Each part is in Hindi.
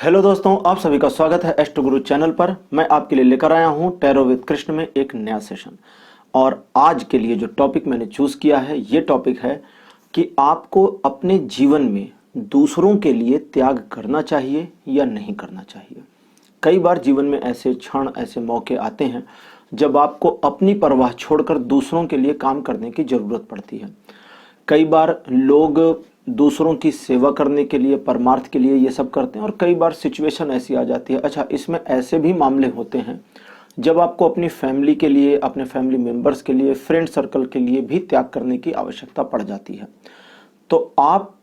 हेलो दोस्तों, आप सभी का स्वागत है एस्ट्रो गुरु चैनल पर। मैं आपके लिए लेकर आया हूं टैरो विद कृष्ण में एक नया सेशन। और आज के लिए जो टॉपिक मैंने चूज किया है, ये टॉपिक है कि आपको अपने जीवन में दूसरों के लिए त्याग करना चाहिए या नहीं करना चाहिए। कई बार जीवन में ऐसे क्षण, ऐसे मौके आते हैं जब आपको अपनी परवाह छोड़कर दूसरों के लिए काम करने की जरूरत पड़ती है। कई बार लोग दूसरों की सेवा करने के लिए, परमार्थ के लिए ये सब करते हैं, और कई बार सिचुएशन ऐसी आ जाती है। अच्छा, इसमें ऐसे भी मामले होते हैं जब आपको अपनी फैमिली के लिए, अपने फैमिली मेंबर्स के लिए, फ्रेंड सर्कल के लिए भी त्याग करने की आवश्यकता पड़ जाती है। तो आप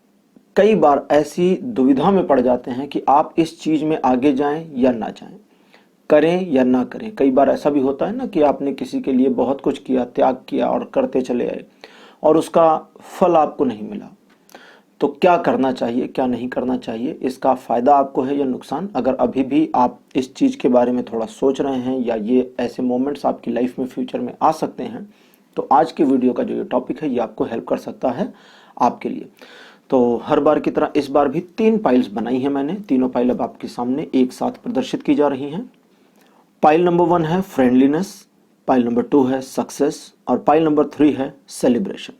कई बार ऐसी दुविधा में पड़ जाते हैं कि आप इस चीज में आगे जाएं या ना जाएं, करें या ना करें। कई बार ऐसा भी होता है ना कि आपने किसी के लिए बहुत कुछ किया, त्याग किया और करते चले आए, और उसका फल आपको नहीं मिला। तो क्या करना चाहिए, क्या नहीं करना चाहिए, इसका फायदा आपको है या नुकसान? अगर अभी भी आप इस चीज के बारे में थोड़ा सोच रहे हैं या ये ऐसे मोमेंट्स आपकी लाइफ में फ्यूचर में आ सकते हैं, तो आज की वीडियो का जो ये टॉपिक है ये आपको हेल्प कर सकता है आपके लिए। तो हर बार की तरह इस बार भी 3 फाइल्स बनाई है मैंने। तीनों फाइल अब आपके सामने एक साथ प्रदर्शित की जा रही हैं। फाइल नंबर 1 है फ्रेंडलीनेस, फाइल नंबर 2 है सक्सेस, और फाइल नंबर 3 है सेलिब्रेशन।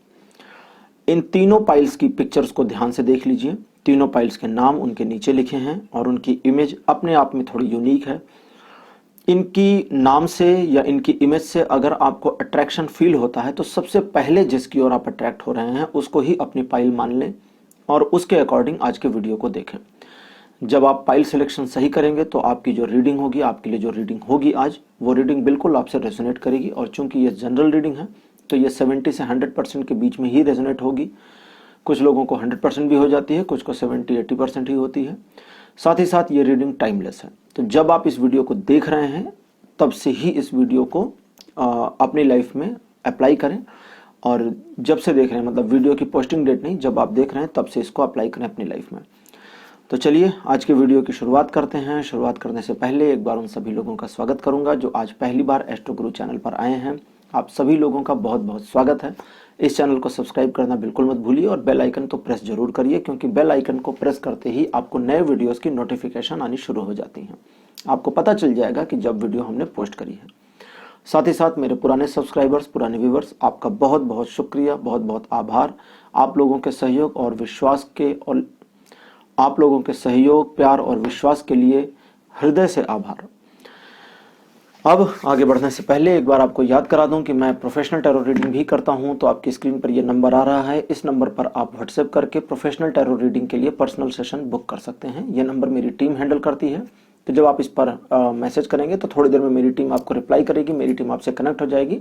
इन तीनों फाइल्स की पिक्चर्स को ध्यान से देख लीजिए। तीनों फाइल्स के नाम उनके नीचे लिखे हैं और उनकी इमेज अपने आप में थोड़ी यूनिक है। इनकी नाम से या इनकी इमेज से अगर आपको अट्रैक्शन फील होता है तो सबसे पहले जिसकी ओर आप अट्रैक्ट हो रहे हैं उसको ही अपनी फाइल मान लें और उसके अकॉर्डिंग आज के वीडियो को देखें। जब आप फाइल सिलेक्शन सही करेंगे तो आपकी जो रीडिंग होगी, आपके लिए जो रीडिंग होगी आज, वो रीडिंग बिल्कुल आपसे रेजोनेट करेगी। और चूंकि ये जनरल रीडिंग है तो ये 70 से 100% के बीच में ही रेजोनेट होगी। कुछ लोगों को 100% भी हो जाती है, कुछ को 70-80% ही होती है। साथ ही साथ ये रीडिंग टाइमलेस है। तो जब आप इस वीडियो को देख रहे हैं तब से ही इस वीडियो को अपनी लाइफ में अप्लाई करें, और जब से देख रहे हैं, मतलब वीडियो की पोस्टिंग डेट नहीं, जब आप देख रहे हैं तब से इसको अप्लाई करें अपनी लाइफ में। तो चलिए आज के वीडियो की शुरुआत करते हैं। शुरुआत करने से पहले एक बार उन सभी लोगों का स्वागत करूंगा जो आज पहली बार एस्ट्रो गुरु चैनल पर आए हैं। आप सभी लोगों का बहुत बहुत स्वागत है। इस चैनल को सब्सक्राइब करना बिल्कुल मत भूलिए और बेल आइकन तो प्रेस जरूर करिए, क्योंकि बेल आइकन को प्रेस करते ही आपको नए वीडियोस की नोटिफिकेशन आनी शुरू हो जाती हैं। आपको पता चल जाएगा कि जब वीडियो हमने पोस्ट करी है। साथ ही साथ मेरे पुराने सब्सक्राइबर्स, पुराने व्यूवर्स, आपका बहुत बहुत शुक्रिया, बहुत बहुत आभार। आप लोगों के सहयोग और विश्वास के, और आप लोगों के सहयोग, प्यार और विश्वास के लिए हृदय से आभार। अब आगे बढ़ने से पहले एक बार आपको याद करा दूं कि मैं प्रोफेशनल टैरो रीडिंग भी करता हूं। तो आपकी स्क्रीन पर ये नंबर आ रहा है, इस नंबर पर आप व्हाट्सएप करके प्रोफेशनल टैरो रीडिंग के लिए पर्सनल सेशन बुक कर सकते हैं। ये नंबर मेरी टीम हैंडल करती है। तो जब आप इस पर मैसेज करेंगे तो थोड़ी देर में मेरी टीम आपको रिप्लाई करेगी, मेरी टीम आपसे कनेक्ट हो जाएगी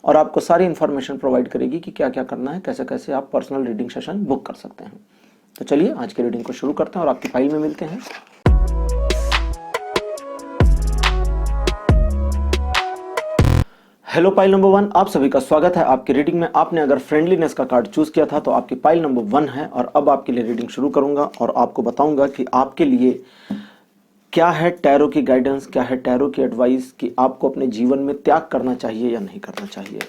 और आपको सारी इन्फॉर्मेशन प्रोवाइड करेगी कि क्या क्या करना है, कैसे कैसे आप पर्सनल रीडिंग सेशन बुक कर सकते हैं। तो चलिए आज की रीडिंग को शुरू करते हैं और आपकी फाइल में मिलते हैं। हेलो पाइल नंबर 1, आप सभी का स्वागत है आपकी रीडिंग में। आपने अगर फ्रेंडलीनेस का कार्ड चूज किया था तो आपकी पाइल नंबर 1 है। और अब आपके लिए रीडिंग शुरू करूंगा और आपको बताऊंगा कि आपके लिए क्या है टैरो की गाइडेंस, क्या है टैरो की एडवाइस कि आपको अपने जीवन में त्याग करना चाहिए या नहीं करना चाहिए,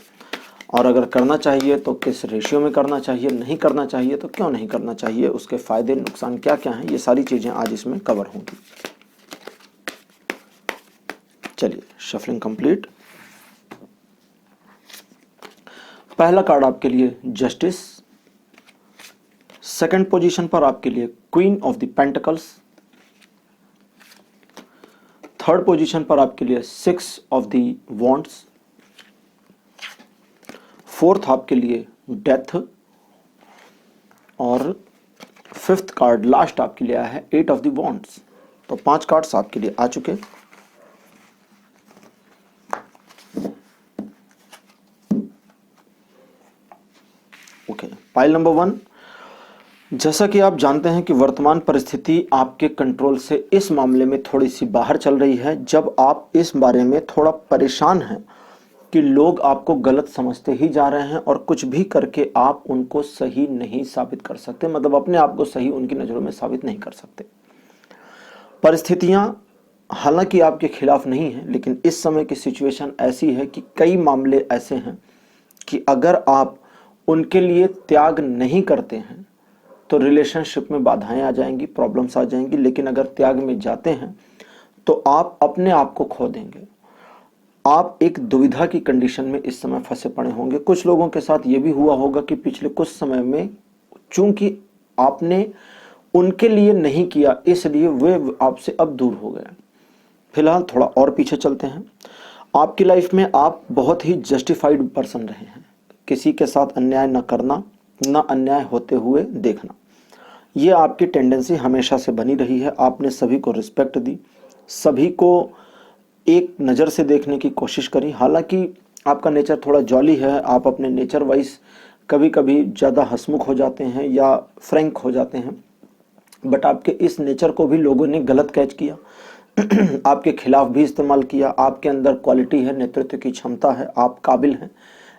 और अगर करना चाहिए तो किस रेशियो में करना चाहिए, नहीं करना चाहिए तो क्यों नहीं करना चाहिए, उसके फायदे नुकसान क्या क्या हैं, ये सारी चीजें आज इसमें कवर होंगी। चलिए, शफलिंग कंप्लीट। पहला कार्ड आपके लिए जस्टिस, सेकंड पोजीशन पर आपके लिए queen of the pentacles, third position पर आपके लिए 6 ऑफ द वॉन्ड्स, फोर्थ आपके लिए डेथ, और फिफ्थ कार्ड लास्ट आपके लिए आया है 8 ऑफ द वॉन्ड्स। तो 5 कार्ड्स आपके लिए आ चुके। ओके, पाइल नंबर 1, जैसा कि आप जानते हैं कि वर्तमान परिस्थिति आपके कंट्रोल से इस मामले में थोड़ी सी बाहर चल रही है। जब आप इस बारे में थोड़ा परेशान हैं कि लोग आपको गलत समझते ही जा रहे हैं और कुछ भी करके आप उनको सही नहीं साबित कर सकते, मतलब अपने आप को सही उनकी नजरों में साबित नहीं कर सकते। परिस्थितियां हालांकि आपके खिलाफ नहीं है, लेकिन इस समय की सिचुएशन ऐसी है कि कई मामले ऐसे हैं कि अगर आप उनके लिए त्याग नहीं करते हैं तो रिलेशनशिप में बाधाएं आ जाएंगी, प्रॉब्लम्स आ जाएंगी। लेकिन अगर त्याग में जाते हैं तो आप अपने आप को खो देंगे। आप एक दुविधा की कंडीशन में इस समय फंसे पड़े होंगे। कुछ लोगों के साथ ये भी हुआ होगा कि पिछले कुछ समय में चूंकि आपने उनके लिए नहीं किया, इसलिए वे आपसे अब दूर हो गए। फिलहाल थोड़ा और पीछे चलते हैं। आपकी लाइफ में आप बहुत ही जस्टिफाइड पर्सन रहे हैं। किसी के साथ अन्याय न करना, न अन्याय होते हुए देखना, ये आपकी टेंडेंसी हमेशा से बनी रही है। आपने सभी को रिस्पेक्ट दी, सभी को एक नज़र से देखने की कोशिश करी। हालांकि आपका नेचर थोड़ा जॉली है, आप अपने नेचर वाइज कभी कभी ज़्यादा हंसमुख हो जाते हैं या फ्रैंक हो जाते हैं, बट आपके इस नेचर को भी लोगों ने गलत कैच किया, आपके खिलाफ भी इस्तेमाल किया। आपके अंदर क्वालिटी है, नेतृत्व की क्षमता है, आप काबिल हैं,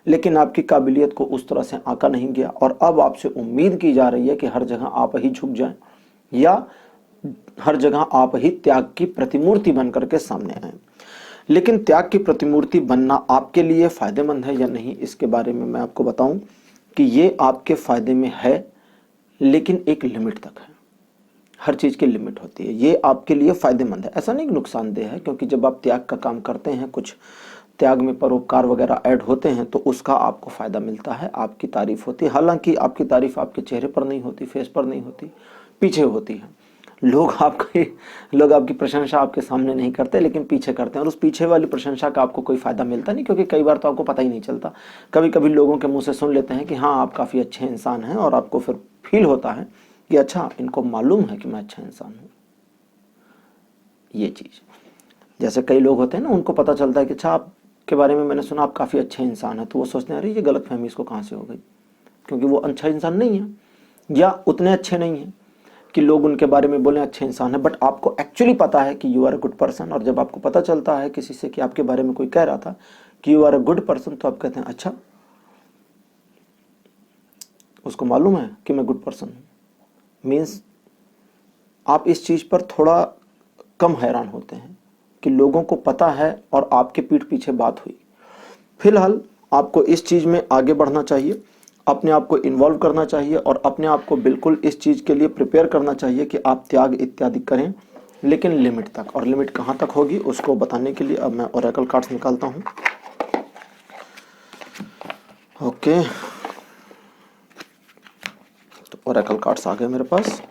लेकिन आपकी काबिलियत को उस तरह से आंका नहीं गया। और अब आपसे उम्मीद की जा रही है कि हर जगह आप ही झुक जाएं या हर जगह आप ही त्याग की प्रतिमूर्ति बन करके सामने आए। लेकिन त्याग की प्रतिमूर्ति बनना आपके लिए फायदेमंद है या नहीं, इसके बारे में मैं आपको बताऊं कि ये आपके फायदे में है, लेकिन एक लिमिट तक है। हर चीज़ की लिमिट होती है। ये आपके लिए फायदेमंद है, ऐसा नहीं नुकसानदेह है, क्योंकि जब आप त्याग का काम करते हैं, कुछ त्याग में परोपकार वगैरह ऐड होते हैं, तो उसका आपको फायदा मिलता है, आपकी तारीफ होती है। हालांकि आपकी तारीफ आपके चेहरे पर नहीं होती, फेस पर नहीं होती, पीछे होती है। लोग आपकी प्रशंसा आपके सामने नहीं करते, लेकिन पीछे करते हैं, और उस पीछे वाली प्रशंसा का आपको कोई फायदा मिलता नहीं, क्योंकि कई बार तो आपको पता ही नहीं चलता। कभी कभी लोगों के मुंह से सुन लेते हैं कि हाँ आप काफ़ी अच्छे इंसान हैं, और आपको फिर फील होता है कि अच्छा इनको मालूम है कि मैं अच्छा इंसान हूँ। ये चीज़, जैसे कई लोग होते हैं ना, उनको पता चलता है कि अच्छा आपके बारे में मैंने सुना आप काफ़ी अच्छे इंसान हैं, तो वो सोचते हैं अरे ये गलतफहमी इसको कहाँ से हो गई, क्योंकि वो अच्छा इंसान नहीं है या उतने अच्छे नहीं हैं कि लोग उनके बारे में बोलें अच्छे इंसान है। बट आपको एक्चुअली पता है कि you are a good person, और जब आपको पता चलता है किसी से कि आपके बारे में कोई कह रहा था कि you are a good person, तो आप कहते हैं अच्छा उसको मालूम है कि मैं गुड पर्सन हूँ। मीन्स आप इस चीज़ पर थोड़ा कम हैरान होते हैं कि लोगों को पता है और आपके पीठ पीछे बात हुई। फिलहाल आपको इस चीज़ में आगे बढ़ना चाहिए, अपने आप को इन्वॉल्व करना चाहिए, और अपने आप को बिल्कुल इस चीज़ के लिए प्रिपेयर करना चाहिए कि आप त्याग इत्यादि करें, लेकिन लिमिट तक। और लिमिट कहाँ तक होगी उसको बताने के लिए अब मैं ओरेकल कार्ड्स निकालता हूँ। ओके, तो ओरेकल कार्ड्स आ गए मेरे पास।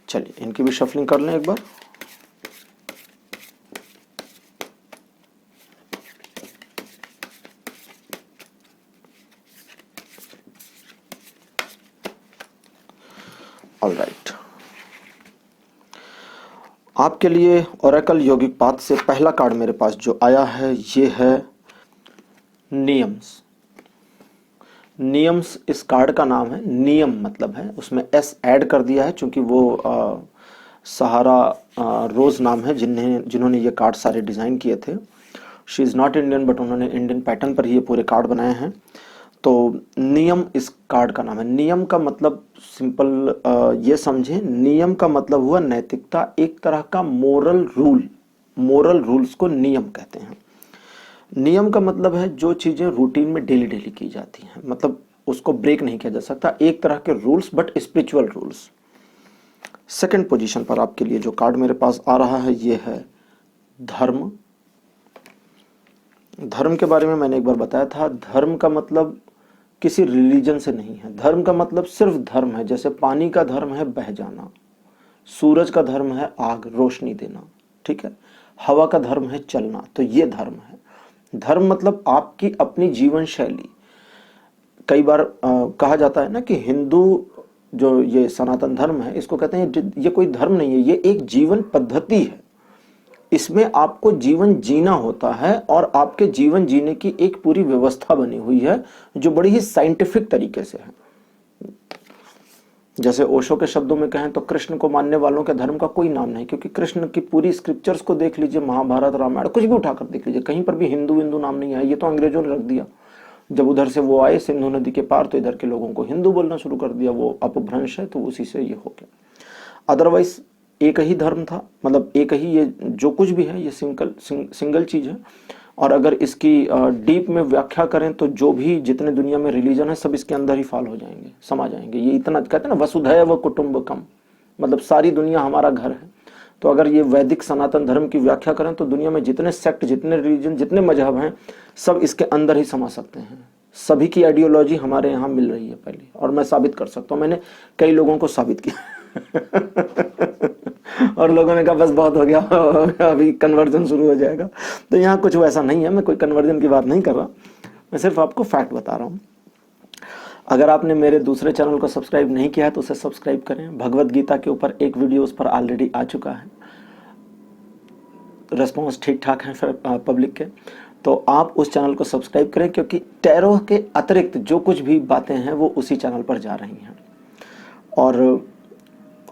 चलिए इनकी भी शफलिंग कर लें एक बार। ऑलराइट, आपके लिए ओरेकल योगिक पाथ से पहला कार्ड मेरे पास जो आया है ये है नियम्स। नियम्स इस कार्ड का नाम है। नियम मतलब है, उसमें एस ऐड कर दिया है, क्योंकि वो सहारा रोज नाम है जिन्होंने ये कार्ड सारे डिज़ाइन किए थे। She is not Indian, but उन्होंने इंडियन पैटर्न पर ही ये पूरे कार्ड बनाए हैं। तो नियम इस कार्ड का नाम है। नियम का मतलब सिंपल ये समझें, नियम का मतलब हुआ नैतिकता, एक तरह का मोरल रूल। मोरल रूल्स को नियम कहते हैं। नियम का मतलब है जो चीज़ें रूटीन में डेली डेली की जाती हैं, मतलब उसको ब्रेक नहीं किया जा सकता, एक तरह के rules, but spiritual rules. Second position पर आपके लिए जो कार्ड मेरे पास आ रहा है ये है धर्म। धर्म के बारे में मैंने एक बार बताया था। धर्म का मतलब किसी रिलीजन से नहीं है। धर्म का मतलब सिर्फ धर्म है। जैसे पानी का धर्म है बह जाना, सूरज का धर्म है आग रोशनी देना, ठीक है, हवा का धर्म है चलना, तो ये धर्म है। धर्म मतलब आपकी अपनी जीवन शैली। कई बार कहा जाता है ना कि हिंदू जो ये सनातन धर्म है, इसको कहते हैं ये कोई धर्म नहीं है, ये एक जीवन पद्धति है। इसमें आपको जीवन जीना होता है, और आपके जीवन जीने की एक पूरी व्यवस्था बनी हुई है जो बड़ी ही साइंटिफिक तरीके से है। जैसे ओशो के शब्दों में कहें तो कृष्ण को मानने वालों के धर्म का कोई नाम नहीं, क्योंकि कृष्ण की पूरी स्क्रिप्चर्स को देख लीजिए, महाभारत रामायण कुछ भी उठाकर देख लीजिए, कहीं पर भी हिंदू हिंदू नाम नहीं है। ये तो अंग्रेजों ने रख दिया। जब उधर से वो आए सिंधु नदी के पार, तो इधर के लोगों को हिंदू बोलना शुरू कर दिया। वो अपभ्रंश है, तो उसी से ये हो गया। अदरवाइज एक ही धर्म था, मतलब एक ही, ये जो कुछ भी है ये सिंगल चीज है। और अगर इसकी डीप में व्याख्या करें तो जो भी जितने दुनिया में रिलीजन है सब इसके अंदर ही फॉल हो जाएंगे, समा जाएंगे। ये इतना कहते हैं ना वसुधैव कुटुंबकम, मतलब सारी दुनिया हमारा घर है। तो अगर ये वैदिक सनातन धर्म की व्याख्या करें तो दुनिया में जितने सेक्ट, जितने रिलीजन, जितने मजहब हैं सब इसके अंदर ही समा सकते हैं। सभी की आइडियोलॉजी हमारे यहाँ मिल रही है पहले, और मैं साबित कर सकता हूँ, मैंने कई लोगों को साबित किया और लोगों ने कहा बस बहुत हो गया, अभी कन्वर्जन शुरू हो जाएगा। तो यहाँ कुछ वैसा नहीं है, मैं कोई कन्वर्जन की बात नहीं कर रहा, मैं सिर्फ आपको फैक्ट बता रहा हूँ। अगर आपने मेरे दूसरे चैनल को सब्सक्राइब नहीं किया है तो उसे सब्सक्राइब करें। भगवत गीता के ऊपर एक वीडियो उस पर ऑलरेडी आ चुका है, रिस्पॉन्स ठीक ठाक है फिर पब्लिक के, तो आप उस चैनल को सब्सक्राइब करें, क्योंकि टैरो के अतिरिक्त जो कुछ भी बातें हैं वो उसी चैनल पर जा रही हैं,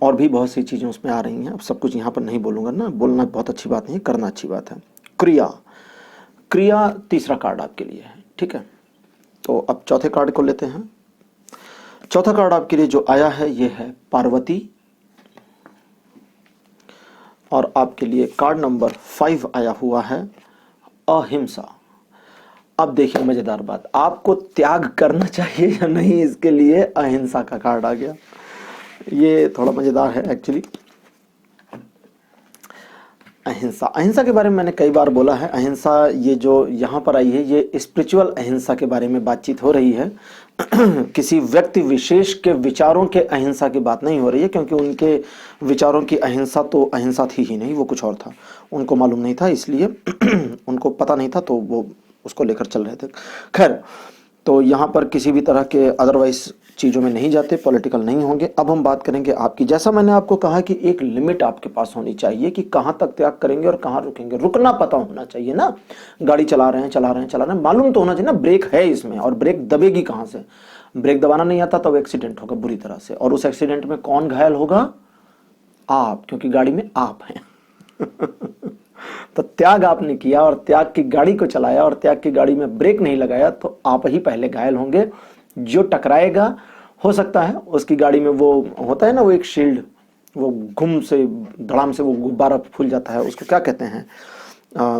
और भी बहुत सी चीज़ें उसमें आ रही हैं। अब सब कुछ यहाँ पर नहीं बोलूँगा ना, बोलना बहुत अच्छी बात नहीं, करना अच्छी बात है। क्रिया तीसरा कार्ड आपके लिए है, ठीक है। तो अब चौथे कार्ड को लेते हैं। चौथा कार्ड आपके लिए जो आया है ये है पार्वती, और आपके लिए कार्ड नंबर 5 आया हुआ है अहिंसा। अब देखिए मजेदार बात, आपको त्याग करना चाहिए या नहीं, इसके लिए अहिंसा का कार्ड आ गया। ये थोड़ा मजेदार है एक्चुअली। अहिंसा के बारे में मैंने कई बार बोला है। अहिंसा ये जो यहाँ पर आई है ये स्पिरिचुअल अहिंसा के बारे में बातचीत हो रही है किसी व्यक्ति विशेष के विचारों के अहिंसा की बात नहीं हो रही है, क्योंकि उनके विचारों की अहिंसा तो अहिंसा थी ही नहीं, वो कुछ और था, उनको मालूम नहीं था, इसलिए उनको पता नहीं था तो वो उसको लेकर चल रहे थे। खैर, तो यहाँ पर किसी भी तरह के अदरवाइज चीज़ों में नहीं जाते, पॉलिटिकल नहीं होंगे। अब हम बात करेंगे आपकी, जैसा मैंने आपको कहा कि एक लिमिट आपके पास होनी चाहिए कि कहाँ तक त्याग करेंगे और कहाँ रुकेंगे। रुकना पता होना चाहिए ना, गाड़ी चला रहे हैं, मालूम तो होना चाहिए ना ब्रेक है इसमें, और ब्रेक दबेगी कहाँ से। ब्रेक दबाना नहीं आता तब एक्सीडेंट होगा बुरी तरह से, और उस एक्सीडेंट में कौन घायल होगा? आप, क्योंकि गाड़ी में आप हैं तो त्याग आपने किया और त्याग की गाड़ी को चलाया और त्याग की गाड़ी में ब्रेक नहीं लगाया तो आप ही पहले घायल होंगे। जो टकराएगा हो सकता है उसकी गाड़ी में वो होता है ना, वो एक शील्ड, वो घुम से धड़ाम से वो गुब्बारा फूल जाता है, उसको क्या कहते हैं,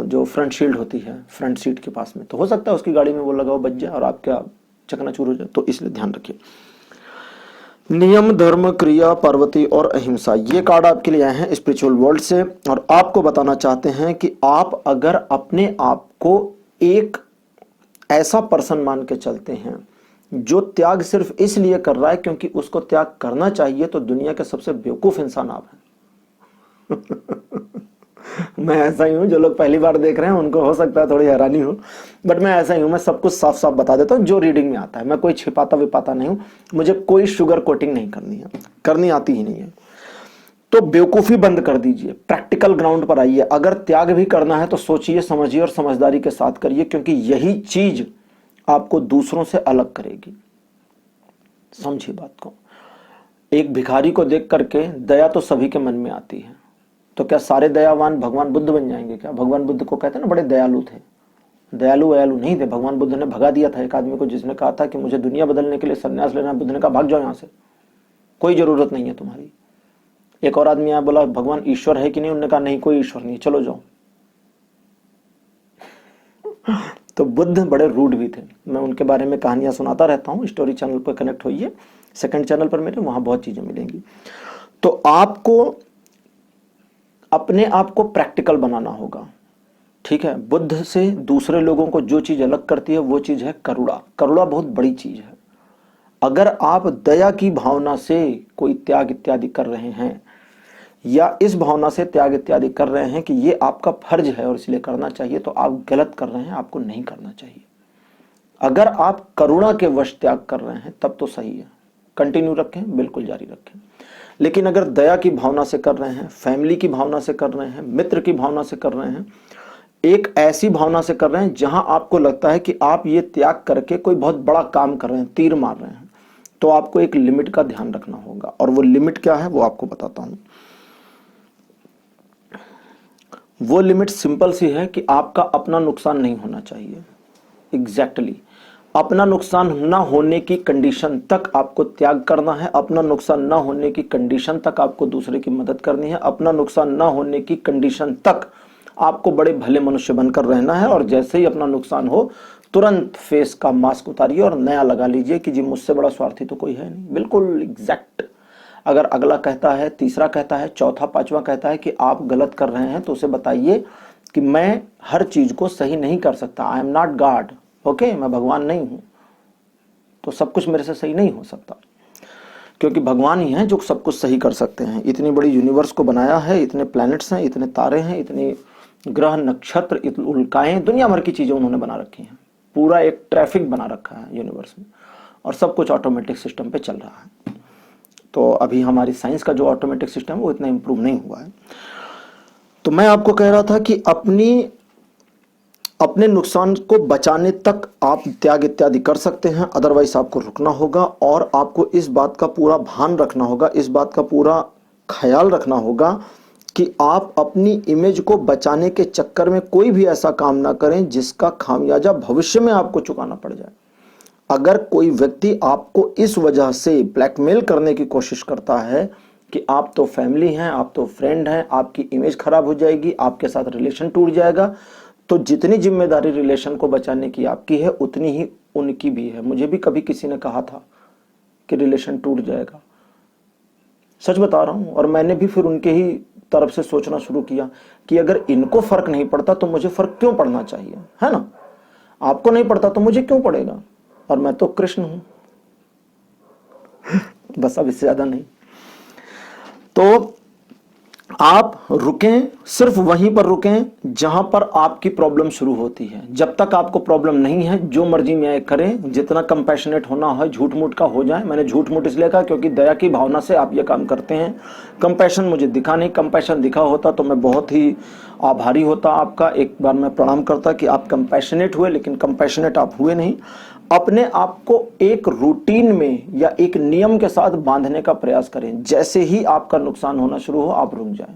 जो फ्रंट शील्ड होती है फ्रंट सीट के पास में, तो हो सकता है उसकी गाड़ी में वो लगा, वो बच जाए और आपका चकनाचूर हो जाए। तो इसलिए ध्यान रखिए। नियम, धर्म, क्रिया, पार्वती और अहिंसा, ये कार्ड आपके लिए आए हैं स्पिरिचुअल वर्ल्ड से, और आपको बताना चाहते हैं कि आप अगर अपने आप को एक ऐसा पर्सन मान के चलते हैं जो त्याग सिर्फ इसलिए कर रहा है क्योंकि उसको त्याग करना चाहिए, तो दुनिया के सबसे बेवकूफ इंसान आप हैं मैं ऐसा ही हूं, जो लोग पहली बार देख रहे हैं उनको हो सकता है थोड़ी हैरानी हो, बट मैं ऐसा ही हूं, मैं सब कुछ साफ साफ बता देता हूं जो रीडिंग में आता है। मैं कोई छिपाता विपाता नहीं हूं, मुझे कोई शुगर कोटिंग नहीं करनी है, करनी आती ही नहीं है। तो बेवकूफी बंद कर दीजिए, प्रैक्टिकल ग्राउंड पर आइए। अगर त्याग भी करना है तो सोचिए, समझिए और समझदारी के साथ करिए, क्योंकि यही चीज आपको दूसरों से अलग करेगी। समझिए बात को। एक भिखारी को देख करके दया तो सभी के मन में आती है, तो क्या सारे दयावान भगवान बुद्ध बन जाएंगे क्या? भगवान बुद्ध को कहते हैं ना बड़े दयालु थे, दयालु वयालु नहीं थे। भगवान बुद्ध ने भगा दिया था एक आदमी को जिसने कहा था कि मुझे दुनिया बदलने के लिए संन्यास लेना। बुद्ध ने कहा भाग जाओ यहां से, कोई जरूरत नहीं है तुम्हारी। एक और आदमी आया, बोला भगवान ईश्वर है कि नहीं? उन्होंने कहा नहीं, कोई ईश्वर नहीं, चलो जाओ तो बुद्ध बड़े रूड भी थे। मैं उनके बारे में कहानियां सुनाता रहता हूं, स्टोरी चैनल पर कनेक्ट होइए, सेकंड चैनल पर मेरे, वहां बहुत चीजें मिलेंगी। तो आपको अपने आप को प्रैक्टिकल बनाना होगा, ठीक है। बुद्ध से दूसरे लोगों को जो चीज अलग करती है वो चीज है करुणा। करुणा बहुत बड़ी चीज है। अगर आप दया की भावना से कोई त्याग इत्यादि कर रहे हैं, या इस भावना से त्याग इत्यादि कर रहे हैं कि ये आपका फर्ज है और इसलिए करना चाहिए, तो आप गलत कर रहे हैं, आपको नहीं करना चाहिए। अगर आप करुणा के वश त्याग कर रहे हैं तब तो सही है, कंटिन्यू रखें, बिल्कुल जारी रखें। लेकिन अगर दया की भावना से कर रहे हैं, फैमिली की भावना से कर रहे हैं, मित्र की भावना से कर रहे हैं, एक ऐसी भावना से कर रहे हैं जहां आपको लगता है कि आप ये त्याग करके कोई बहुत बड़ा काम कर रहे हैं, तीर मार रहे हैं, तो आपको एक लिमिट का ध्यान रखना होगा। और वो लिमिट क्या है वो आपको बताता हूं। वो लिमिट सिंपल सी है कि आपका अपना नुकसान नहीं होना चाहिए। एग्जैक्टली अपना नुकसान न होने की कंडीशन तक आपको त्याग करना है। अपना नुकसान न होने की कंडीशन तक आपको दूसरे की मदद करनी है। अपना नुकसान न होने की कंडीशन तक आपको बड़े भले मनुष्य बनकर रहना है और जैसे ही अपना नुकसान हो तुरंत फेस का मास्क उतारिए और नया लगा लीजिए कि जी मुझसे बड़ा स्वार्थी तो कोई है नहीं। बिल्कुल एग्जैक्ट। अगर अगला कहता है, तीसरा कहता है, चौथा पांचवा कहता है कि आप गलत कर रहे हैं, तो उसे बताइए कि मैं हर चीज को सही नहीं कर सकता। I am not God. Okay, मैं भगवान नहीं हूं, तो सब कुछ मेरे से सही नहीं हो सकता, क्योंकि भगवान ही हैं जो सब कुछ सही कर सकते हैं। इतनी बड़ी यूनिवर्स को बनाया है, इतने प्लैनेट्स हैं, इतने तारे हैं, इतने ग्रह नक्षत्र, इतने उल्काएं, दुनिया भर की चीजें उन्होंने बना रखी हैं। पूरा एक ट्रैफिक बना रखा है यूनिवर्स में और सब कुछ ऑटोमेटिक सिस्टम पे चल रहा है। तो अभी हमारी साइंस का जो ऑटोमेटिक सिस्टम है वो इतना इंप्रूव नहीं हुआ है। तो मैं आपको कह रहा था कि अपने नुकसान को बचाने तक आप त्याग इत्यादि कर सकते हैं, अदरवाइज आपको रुकना होगा और आपको इस बात का पूरा भान रखना होगा, इस बात का पूरा ख्याल रखना होगा कि आप अपनी इमेज को बचाने के चक्कर में कोई भी ऐसा काम ना करें जिसका खामियाजा भविष्य में आपको चुकाना पड़ जाए। अगर कोई व्यक्ति आपको इस वजह से ब्लैकमेल करने की कोशिश करता है कि आप तो फैमिली हैं, आप तो फ्रेंड हैं, आपकी इमेज खराब हो जाएगी, आपके साथ रिलेशन टूट जाएगा, तो जितनी जिम्मेदारी रिलेशन को बचाने की आपकी है उतनी ही उनकी भी है। मुझे भी कभी किसी ने कहा था कि रिलेशन टूट जाएगा, सच बता रहा हूं, और मैंने भी फिर उनके ही तरफ से सोचना शुरू किया कि अगर इनको फर्क नहीं पड़ता तो मुझे फर्क क्यों पड़ना चाहिए, है ना। आपको नहीं पड़ता तो मुझे क्यों पड़ेगा, और मैं तो कृष्ण हूं। बस अब इससे ज्यादा नहीं। तो आप रुकें, सिर्फ वहीं पर रुकें जहां पर आपकी प्रॉब्लम शुरू होती है। जब तक आपको प्रॉब्लम नहीं है जो मर्जी न्याय करें, जितना कंपैशनेट होना है झूठ मूठ का हो जाए। मैंने झूठ मूठ इसलिए कहा क्योंकि दया की भावना से आप ये काम करते हैं। कंपैशन मुझे दिखा नहीं, कंपैशन दिखा होता तो मैं बहुत ही आभारी होता आपका। एक बार मैं प्रणाम करता कि आप कंपैशनेट हुए, लेकिन कंपैशनेट आप हुए नहीं। अपने आप को एक रूटीन में या एक नियम के साथ बांधने का प्रयास करें। जैसे ही आपका नुकसान होना शुरू हो आप रुक जाएं।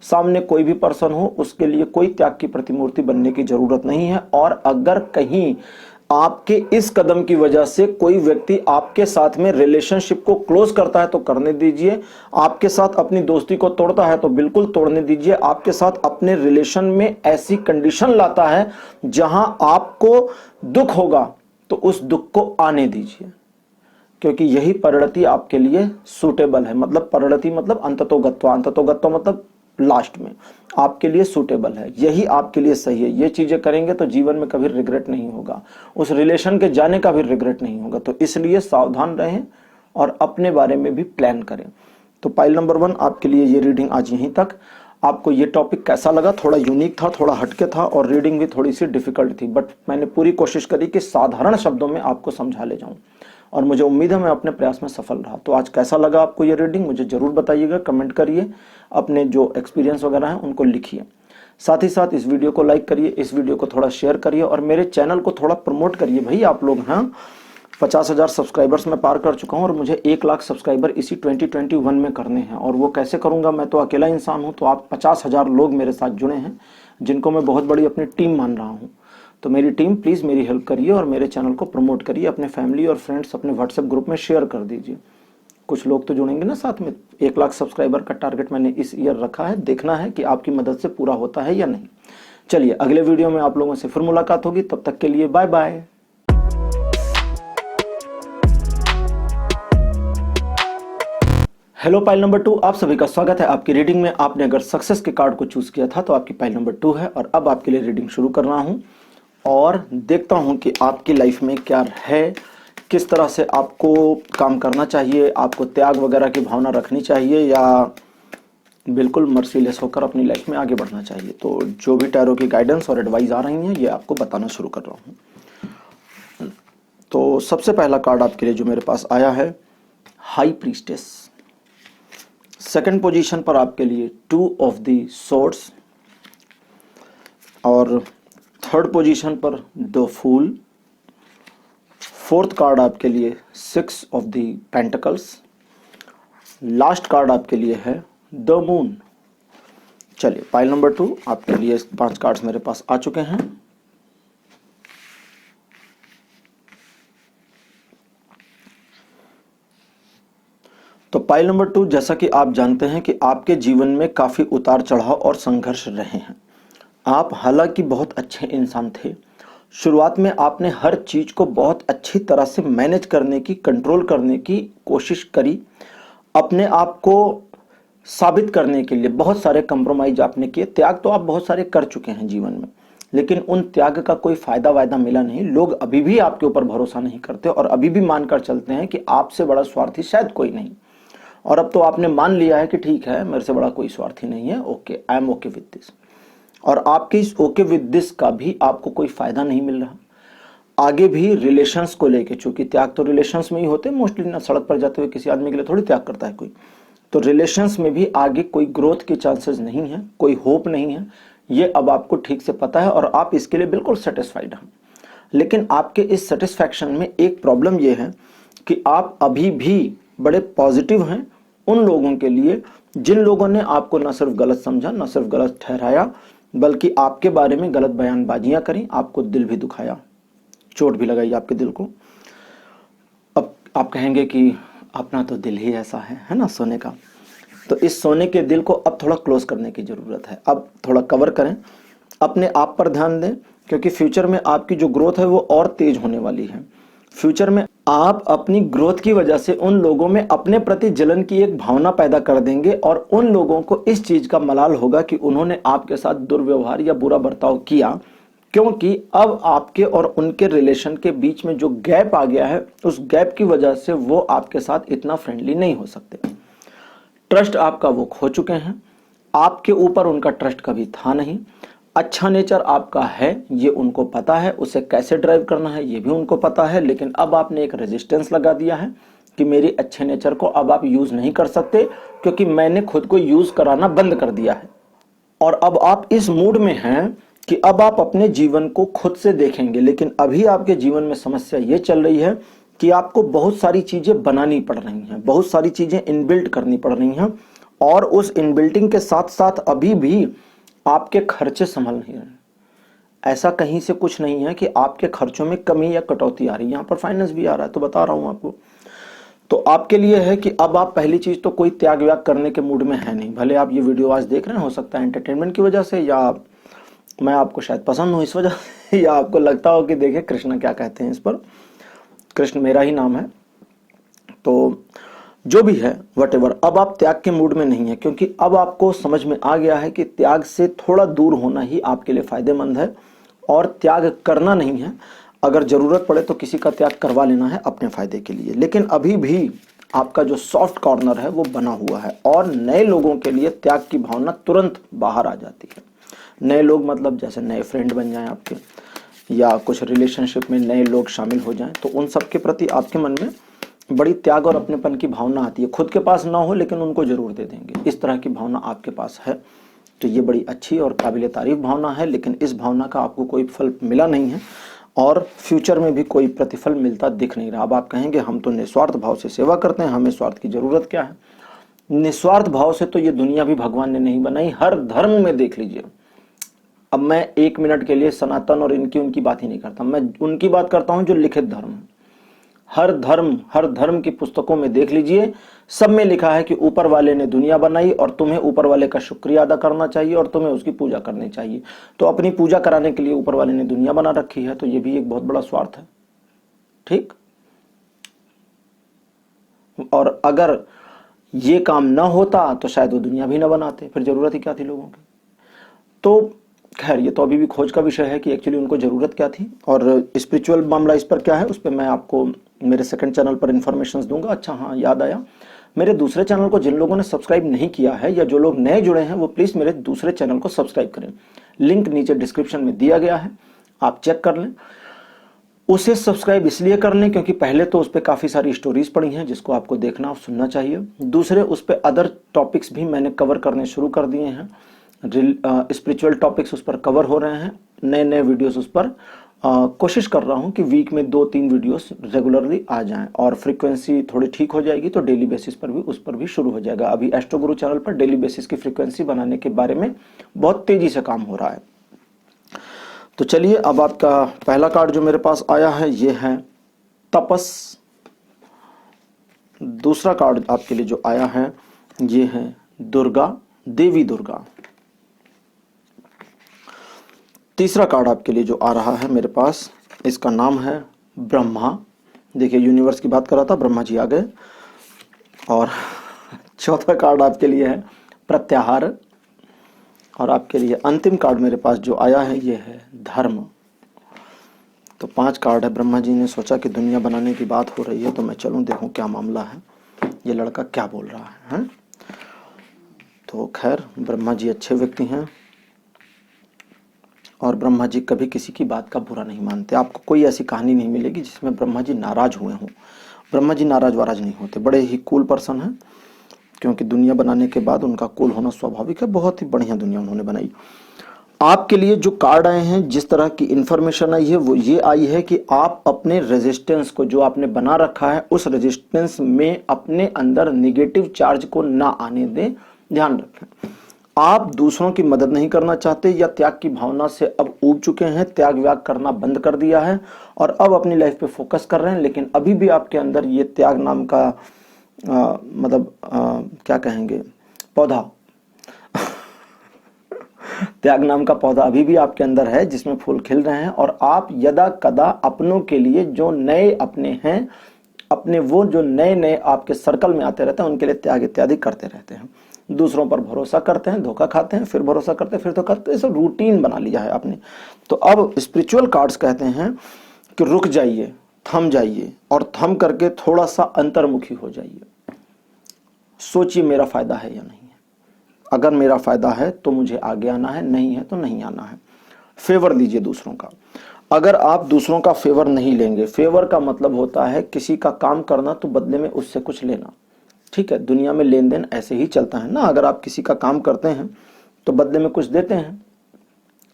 सामने कोई भी पर्सन हो उसके लिए कोई त्याग की प्रतिमूर्ति बनने की जरूरत नहीं है। और अगर कहीं आपके इस कदम की वजह से कोई व्यक्ति आपके साथ में रिलेशनशिप को क्लोज करता है तो करने दीजिए। आपके साथ अपनी दोस्ती को तोड़ता है तो बिल्कुल तोड़ने दीजिए। आपके साथ अपने रिलेशन में ऐसी कंडीशन लाता है जहां आपको दुख होगा तो उस दुख को आने दीजिए, क्योंकि यही परिणति आपके लिए सूटेबल है। मतलब परिणति मतलब अंततोगत्वा, अंततोगत्वा मतलब लास्ट में आपके लिए सूटेबल है, यही आपके लिए सही है। ये चीजें करेंगे तो जीवन में कभी रिग्रेट नहीं होगा, उस रिलेशन के जाने का भी रिग्रेट नहीं होगा। तो इसलिए सावधान रहें और अपने बारे में भी प्लान करें। तो पाइल नंबर 1 आपके लिए ये रीडिंग आज यहीं तक। आपको ये टॉपिक कैसा लगा? थोड़ा यूनिक था, थोड़ा हटके था और रीडिंग भी थोड़ी सी डिफिकल्ट थी, बट मैंने पूरी कोशिश करी कि साधारण शब्दों में आपको समझा ले जाऊं और मुझे उम्मीद है मैं अपने प्रयास में सफल रहा। तो आज कैसा लगा आपको ये रीडिंग मुझे जरूर बताइएगा, कमेंट करिए, अपने जो एक्सपीरियंस वगैरह हैं उनको लिखिए। साथ ही साथ इस वीडियो को लाइक करिए, इस वीडियो को थोड़ा शेयर करिए और मेरे चैनल को थोड़ा प्रमोट करिए। भाई आप लोग हैं 50,000 सब्सक्राइबर्स मैं पार कर चुका हूं और मुझे 1 लाख सब्सक्राइबर इसी 2021 में करने हैं। और वो कैसे करूंगा? मैं तो अकेला इंसान हूं, तो आप 50,000 लोग मेरे साथ जुड़े हैं जिनको मैं बहुत बड़ी अपनी टीम मान रहा हूं। तो मेरी टीम प्लीज मेरी हेल्प करिए और मेरे चैनल को प्रमोट करिए, अपने फैमिली और फ्रेंड्स अपने व्हाट्सएप ग्रुप में शेयर कर दीजिए। कुछ लोग तो जुड़ेंगे ना साथ में। 1 लाख सब्सक्राइबर का टारगेट मैंने इस ईयर रखा है, देखना है कि आपकी मदद से पूरा होता है या नहीं। चलिए अगले वीडियो में आप लोगों से फिर मुलाकात होगी, तब तक के लिए bye bye. Hello pile number 2, आप सभी का स्वागत है आपकी रीडिंग में। आपने अगर सक्सेस के कार्ड को चूज किया था तो आपकी पाइल नंबर 2 है और अब आपके लिए रीडिंग शुरू कर रहा हूं और देखता हूं कि आपकी लाइफ में क्या है, किस तरह से आपको काम करना चाहिए, आपको त्याग वगैरह की भावना रखनी चाहिए या बिल्कुल मर्सीलेस होकर अपनी लाइफ में आगे बढ़ना चाहिए। तो जो भी टैरो की गाइडेंस और एडवाइस आ रही हैं ये आपको बताना शुरू कर रहा हूं। तो सबसे पहला कार्ड आपके लिए जो मेरे पास आया है हाई प्रीस्टेस। सेकंड पोजीशन पर आपके लिए 2 ऑफ द सोर्ड्स और थर्ड पोजीशन पर द फूल। फोर्थ कार्ड आपके लिए 6 of the pentacles. Last card आपके लिए है द मून। चलिए पाइल नंबर 2 आपके लिए 5 कार्ड्स मेरे पास आ चुके हैं। तो पाइल नंबर 2, जैसा कि आप जानते हैं कि आपके जीवन में काफी उतार चढ़ाव और संघर्ष रहे हैं। आप हालांकि बहुत अच्छे इंसान थे, शुरुआत में आपने हर चीज को बहुत अच्छी तरह से मैनेज करने की, कंट्रोल करने की कोशिश करी, अपने आप को साबित करने के लिए बहुत सारे कंप्रोमाइज आपने किए। त्याग तो आप बहुत सारे कर चुके हैं जीवन में, लेकिन उन त्याग का कोई फायदा वायदा मिला नहीं। लोग अभी भी आपके ऊपर भरोसा नहीं करते और अभी भी मानकर चलते हैं कि आपसे बड़ा स्वार्थी शायद कोई नहीं। और अब तो आपने मान लिया है कि ठीक है, मेरे से बड़ा कोई स्वार्थी नहीं है, okay, I am okay with this. और आपके इस ओके विद दिस का भी आपको कोई फायदा नहीं मिल रहा। आगे भी रिलेशंस को लेके, चूंकि त्याग तो रिलेशंस में ही होते हैं मोस्टली ना, सड़क पर जाते हुए किसी आदमी के लिए थोड़ी त्याग करता है कोई। तो रिलेशंस में भी आगे कोई ग्रोथ के चांसेस नहीं है, कोई होप नहीं है, ये अब आपको ठीक से पता है और आप इसके लिए बिल्कुल सेटिस्फाइड हैं। लेकिन आपके इस सेटिस्फैक्शन में एक प्रॉब्लम ये है कि आप अभी भी बड़े पॉजिटिव हैं उन लोगों के लिए जिन लोगों ने आपको न सिर्फ गलत समझा, न सिर्फ गलत ठहराया, बल्कि आपके बारे में गलत बयानबाजियां करी, आपको दिल भी दुखाया, चोट भी लगाई आपके दिल को। अब आप कहेंगे कि अपना तो दिल ही ऐसा है ना, सोने का। तो इस सोने के दिल को अब थोड़ा क्लोज करने की जरूरत है, अब थोड़ा कवर करें, अपने आप पर ध्यान दें, क्योंकि फ्यूचर में आपकी जो ग्रोथ है वो और तेज होने वाली है। फ्यूचर में आप अपनी ग्रोथ की वजह से उन लोगों में अपने प्रति जलन की एक भावना पैदा कर देंगे और उन लोगों को इस चीज का मलाल होगा कि उन्होंने आपके साथ दुर्व्यवहार या बुरा बर्ताव किया, क्योंकि अब आपके और उनके रिलेशन के बीच में जो गैप आ गया है, उस गैप की वजह से वो आपके साथ इतना फ्रेंडली नहीं हो सकते। ट्रस्ट आपका वो खो चुके हैं, आपके ऊपर उनका ट्रस्ट कभी था नहीं। अच्छा नेचर आपका है, ये उनको पता है, उसे कैसे ड्राइव करना है ये भी उनको पता है, लेकिन अब आपने एक रेजिस्टेंस लगा दिया है कि मेरी अच्छे नेचर को अब आप यूज नहीं कर सकते, क्योंकि मैंने खुद को यूज कराना बंद कर दिया है। और अब आप इस मूड में हैं कि अब आप अपने जीवन को खुद से देखेंगे, लेकिन अभी आपके जीवन में समस्या ये चल रही है कि आपको बहुत सारी चीजें बनानी पड़ रही हैं, बहुत सारी चीजें इनबिल्ट करनी पड़ रही हैं, और उस इनबिल्टिंग के साथ साथ अभी भी आपके खर्चे संभल नहीं रहे। ऐसा कहीं से कुछ नहीं है कि आपके खर्चों में कमी या कटौती आ रही है, यहां पर फाइनेंस भी आ रहा है, तो बता रहा हूं आपको। तो आपके लिए है कि अब आप पहली चीज तो कोई त्याग व्याग करने के मूड में है नहीं। भले आप ये वीडियो आज देख रहे हैं, हो सकता है एंटरटेनमेंट की वजह से, या मैं आपको शायद पसंद हूं इस वजह से, या आपको लगता हो कि देखे कृष्ण क्या कहते हैं इस पर। कृष्ण मेरा ही नाम है। तो जो भी है वटेवर, अब आप त्याग के मूड में नहीं है, क्योंकि अब आपको समझ में आ गया है कि त्याग से थोड़ा दूर होना ही आपके लिए फायदेमंद है, और त्याग करना नहीं है। अगर जरूरत पड़े तो किसी का त्याग करवा लेना है अपने फायदे के लिए। लेकिन अभी भी आपका जो सॉफ्ट कॉर्नर है वो बना हुआ है, और नए लोगों के लिए त्याग की भावना तुरंत बाहर आ जाती है। नए लोग मतलब जैसे नए फ्रेंड बन जाएं आपके, या कुछ रिलेशनशिप में नए लोग शामिल हो जाएं, तो उन सब के प्रति आपके मन में बड़ी त्याग और अपनेपन की भावना आती है। खुद के पास ना हो लेकिन उनको जरूर दे देंगे, इस तरह की भावना आपके पास है। तो ये बड़ी अच्छी और काबिले तारीफ भावना है, लेकिन इस भावना का आपको कोई फल मिला नहीं है, और फ्यूचर में भी कोई प्रतिफल मिलता दिख नहीं रहा। अब आप कहेंगे हम तो निस्वार्थ भाव से सेवा करते हैं, हमें स्वार्थ की जरूरत क्या है। निस्वार्थ भाव से तो ये दुनिया भी भगवान ने नहीं बनाई, हर धर्म में देख लीजिए। अब मैं एक मिनट के लिए सनातन और इनकी उनकी बात ही नहीं करता, मैं उनकी बात करता हूं जो लिखित धर्म है। हर धर्म की पुस्तकों में देख लीजिए, सब में लिखा है कि ऊपर वाले ने दुनिया बनाई और तुम्हें ऊपर वाले का शुक्रिया अदा करना चाहिए और तुम्हें उसकी पूजा करनी चाहिए। तो अपनी पूजा कराने के लिए ऊपर वाले ने दुनिया बना रखी है, तो ये भी एक बहुत बड़ा स्वार्थ है। ठीक, और अगर ये काम ना होता तो शायद वो दुनिया भी ना बनाते, फिर जरूरत ही क्या थी लोगों की। तो खैर, ये तो अभी भी खोज का विषय है कि एक्चुअली उनको जरूरत क्या थी, और स्पिरिचुअल मामला इस पर क्या है उस पर मैं आपको मेरे सेकंड चैनल पर इन्फॉर्मेशन दूंगा। अच्छा हाँ, याद आया, मेरे दूसरे चैनल को जिन लोगों ने सब्सक्राइब नहीं किया है या जो लोग नए जुड़े हैं वो प्लीज मेरे दूसरे चैनल को सब्सक्राइब करें। लिंक नीचे डिस्क्रिप्शन में दिया गया है, आप चेक कर लें। उसे सब्सक्राइब इसलिए कर लें क्योंकि पहले तो उस पर काफ़ी सारी स्टोरीज पड़ी हैं जिसको आपको देखना और सुनना चाहिए। दूसरे, उस पर अदर टॉपिक्स भी मैंने कवर करने शुरू कर दिए हैं। स्पिरिचुअल टॉपिक्स उस पर कवर हो रहे हैं, नए नए वीडियोस उस पर कोशिश कर रहा हूं कि वीक में 2-3 वीडियोस रेगुलरली आ जाएं, और फ्रीक्वेंसी थोड़ी ठीक हो जाएगी तो डेली बेसिस पर भी उस पर भी शुरू हो जाएगा। अभी एस्ट्रो गुरु चैनल पर डेली बेसिस की फ्रीक्वेंसी बनाने के बारे में बहुत तेजी से काम हो रहा है। तो चलिए, अब आपका पहला कार्ड जो मेरे पास आया है ये है तपस। दूसरा कार्ड आपके लिए जो आया है ये है दुर्गा, देवी दुर्गा। तीसरा कार्ड आपके लिए जो आ रहा है मेरे पास, इसका नाम है ब्रह्मा। देखिए यूनिवर्स की बात कर रहा था, ब्रह्मा जी आ गए। और चौथा कार्ड आपके लिए है प्रत्याहार। और आपके लिए अंतिम कार्ड मेरे पास जो आया है ये है धर्म। तो 5 कार्ड है। ब्रह्मा जी ने सोचा कि दुनिया बनाने की बात हो रही है तो मैं चलूं देखूं क्या मामला है, ये लड़का क्या बोल रहा है, हैं? तो खैर ब्रह्मा जी अच्छे व्यक्ति हैं और ब्रह्मा जी कभी किसी की बात का बुरा नहीं मानते। आपको कोई ऐसी कहानी नहीं मिलेगी जिसमें ब्रह्मा जी नाराज हुए हों। ब्रह्मा जी नाराज वाराज नहीं होते, बड़े ही कूल पर्सन हैं, क्योंकि दुनिया बनाने के बाद उनका कूल होना स्वाभाविक है। बहुत ही बढ़िया दुनिया उन्होंने बनाई। आपके लिए जो कार्ड आए हैं, जिस तरह की इंफॉर्मेशन आई है वो ये आई है कि आप अपने रेजिस्टेंस को जो आपने बना रखा है उस रेजिस्टेंस में अपने अंदर निगेटिव चार्ज को ना आने दें, ध्यान रखें। आप दूसरों की मदद नहीं करना चाहते या त्याग की भावना से अब ऊब चुके हैं, त्याग व्याग करना बंद कर दिया है और अब अपनी लाइफ पे फोकस कर रहे हैं, लेकिन अभी भी आपके अंदर ये त्याग नाम का क्या कहेंगे, पौधा त्याग नाम का पौधा अभी भी आपके अंदर है जिसमें फूल खिल रहे हैं। और आप यदा कदा अपनों के लिए जो नए अपने हैं, अपने वो जो नए नए आपके सर्कल में आते रहते हैं उनके लिए त्याग इत्यादि करते रहते हैं। दूसरों पर भरोसा करते हैं, धोखा खाते हैं, फिर भरोसा करते हैं, फिर धोखा खाते हैं। ऐसा रूटीन बना लिया है आपने। तो अब स्पिरिचुअल कार्ड्स कहते हैं कि रुक जाइए, थम जाइए और थम करके थोड़ा सा अंतर्मुखी हो जाइए। सोचिए मेरा फायदा है या नहीं है। अगर मेरा फायदा है तो मुझे आगे आना है, नहीं है तो नहीं आना है। फेवर लीजिए दूसरों का। अगर आप दूसरों का फेवर नहीं लेंगे, फेवर का मतलब होता है किसी का काम करना तो बदले में उससे कुछ लेना, ठीक है। दुनिया में लेन देन ऐसे ही चलता है ना। अगर आप किसी का काम करते हैं तो बदले में कुछ देते हैं,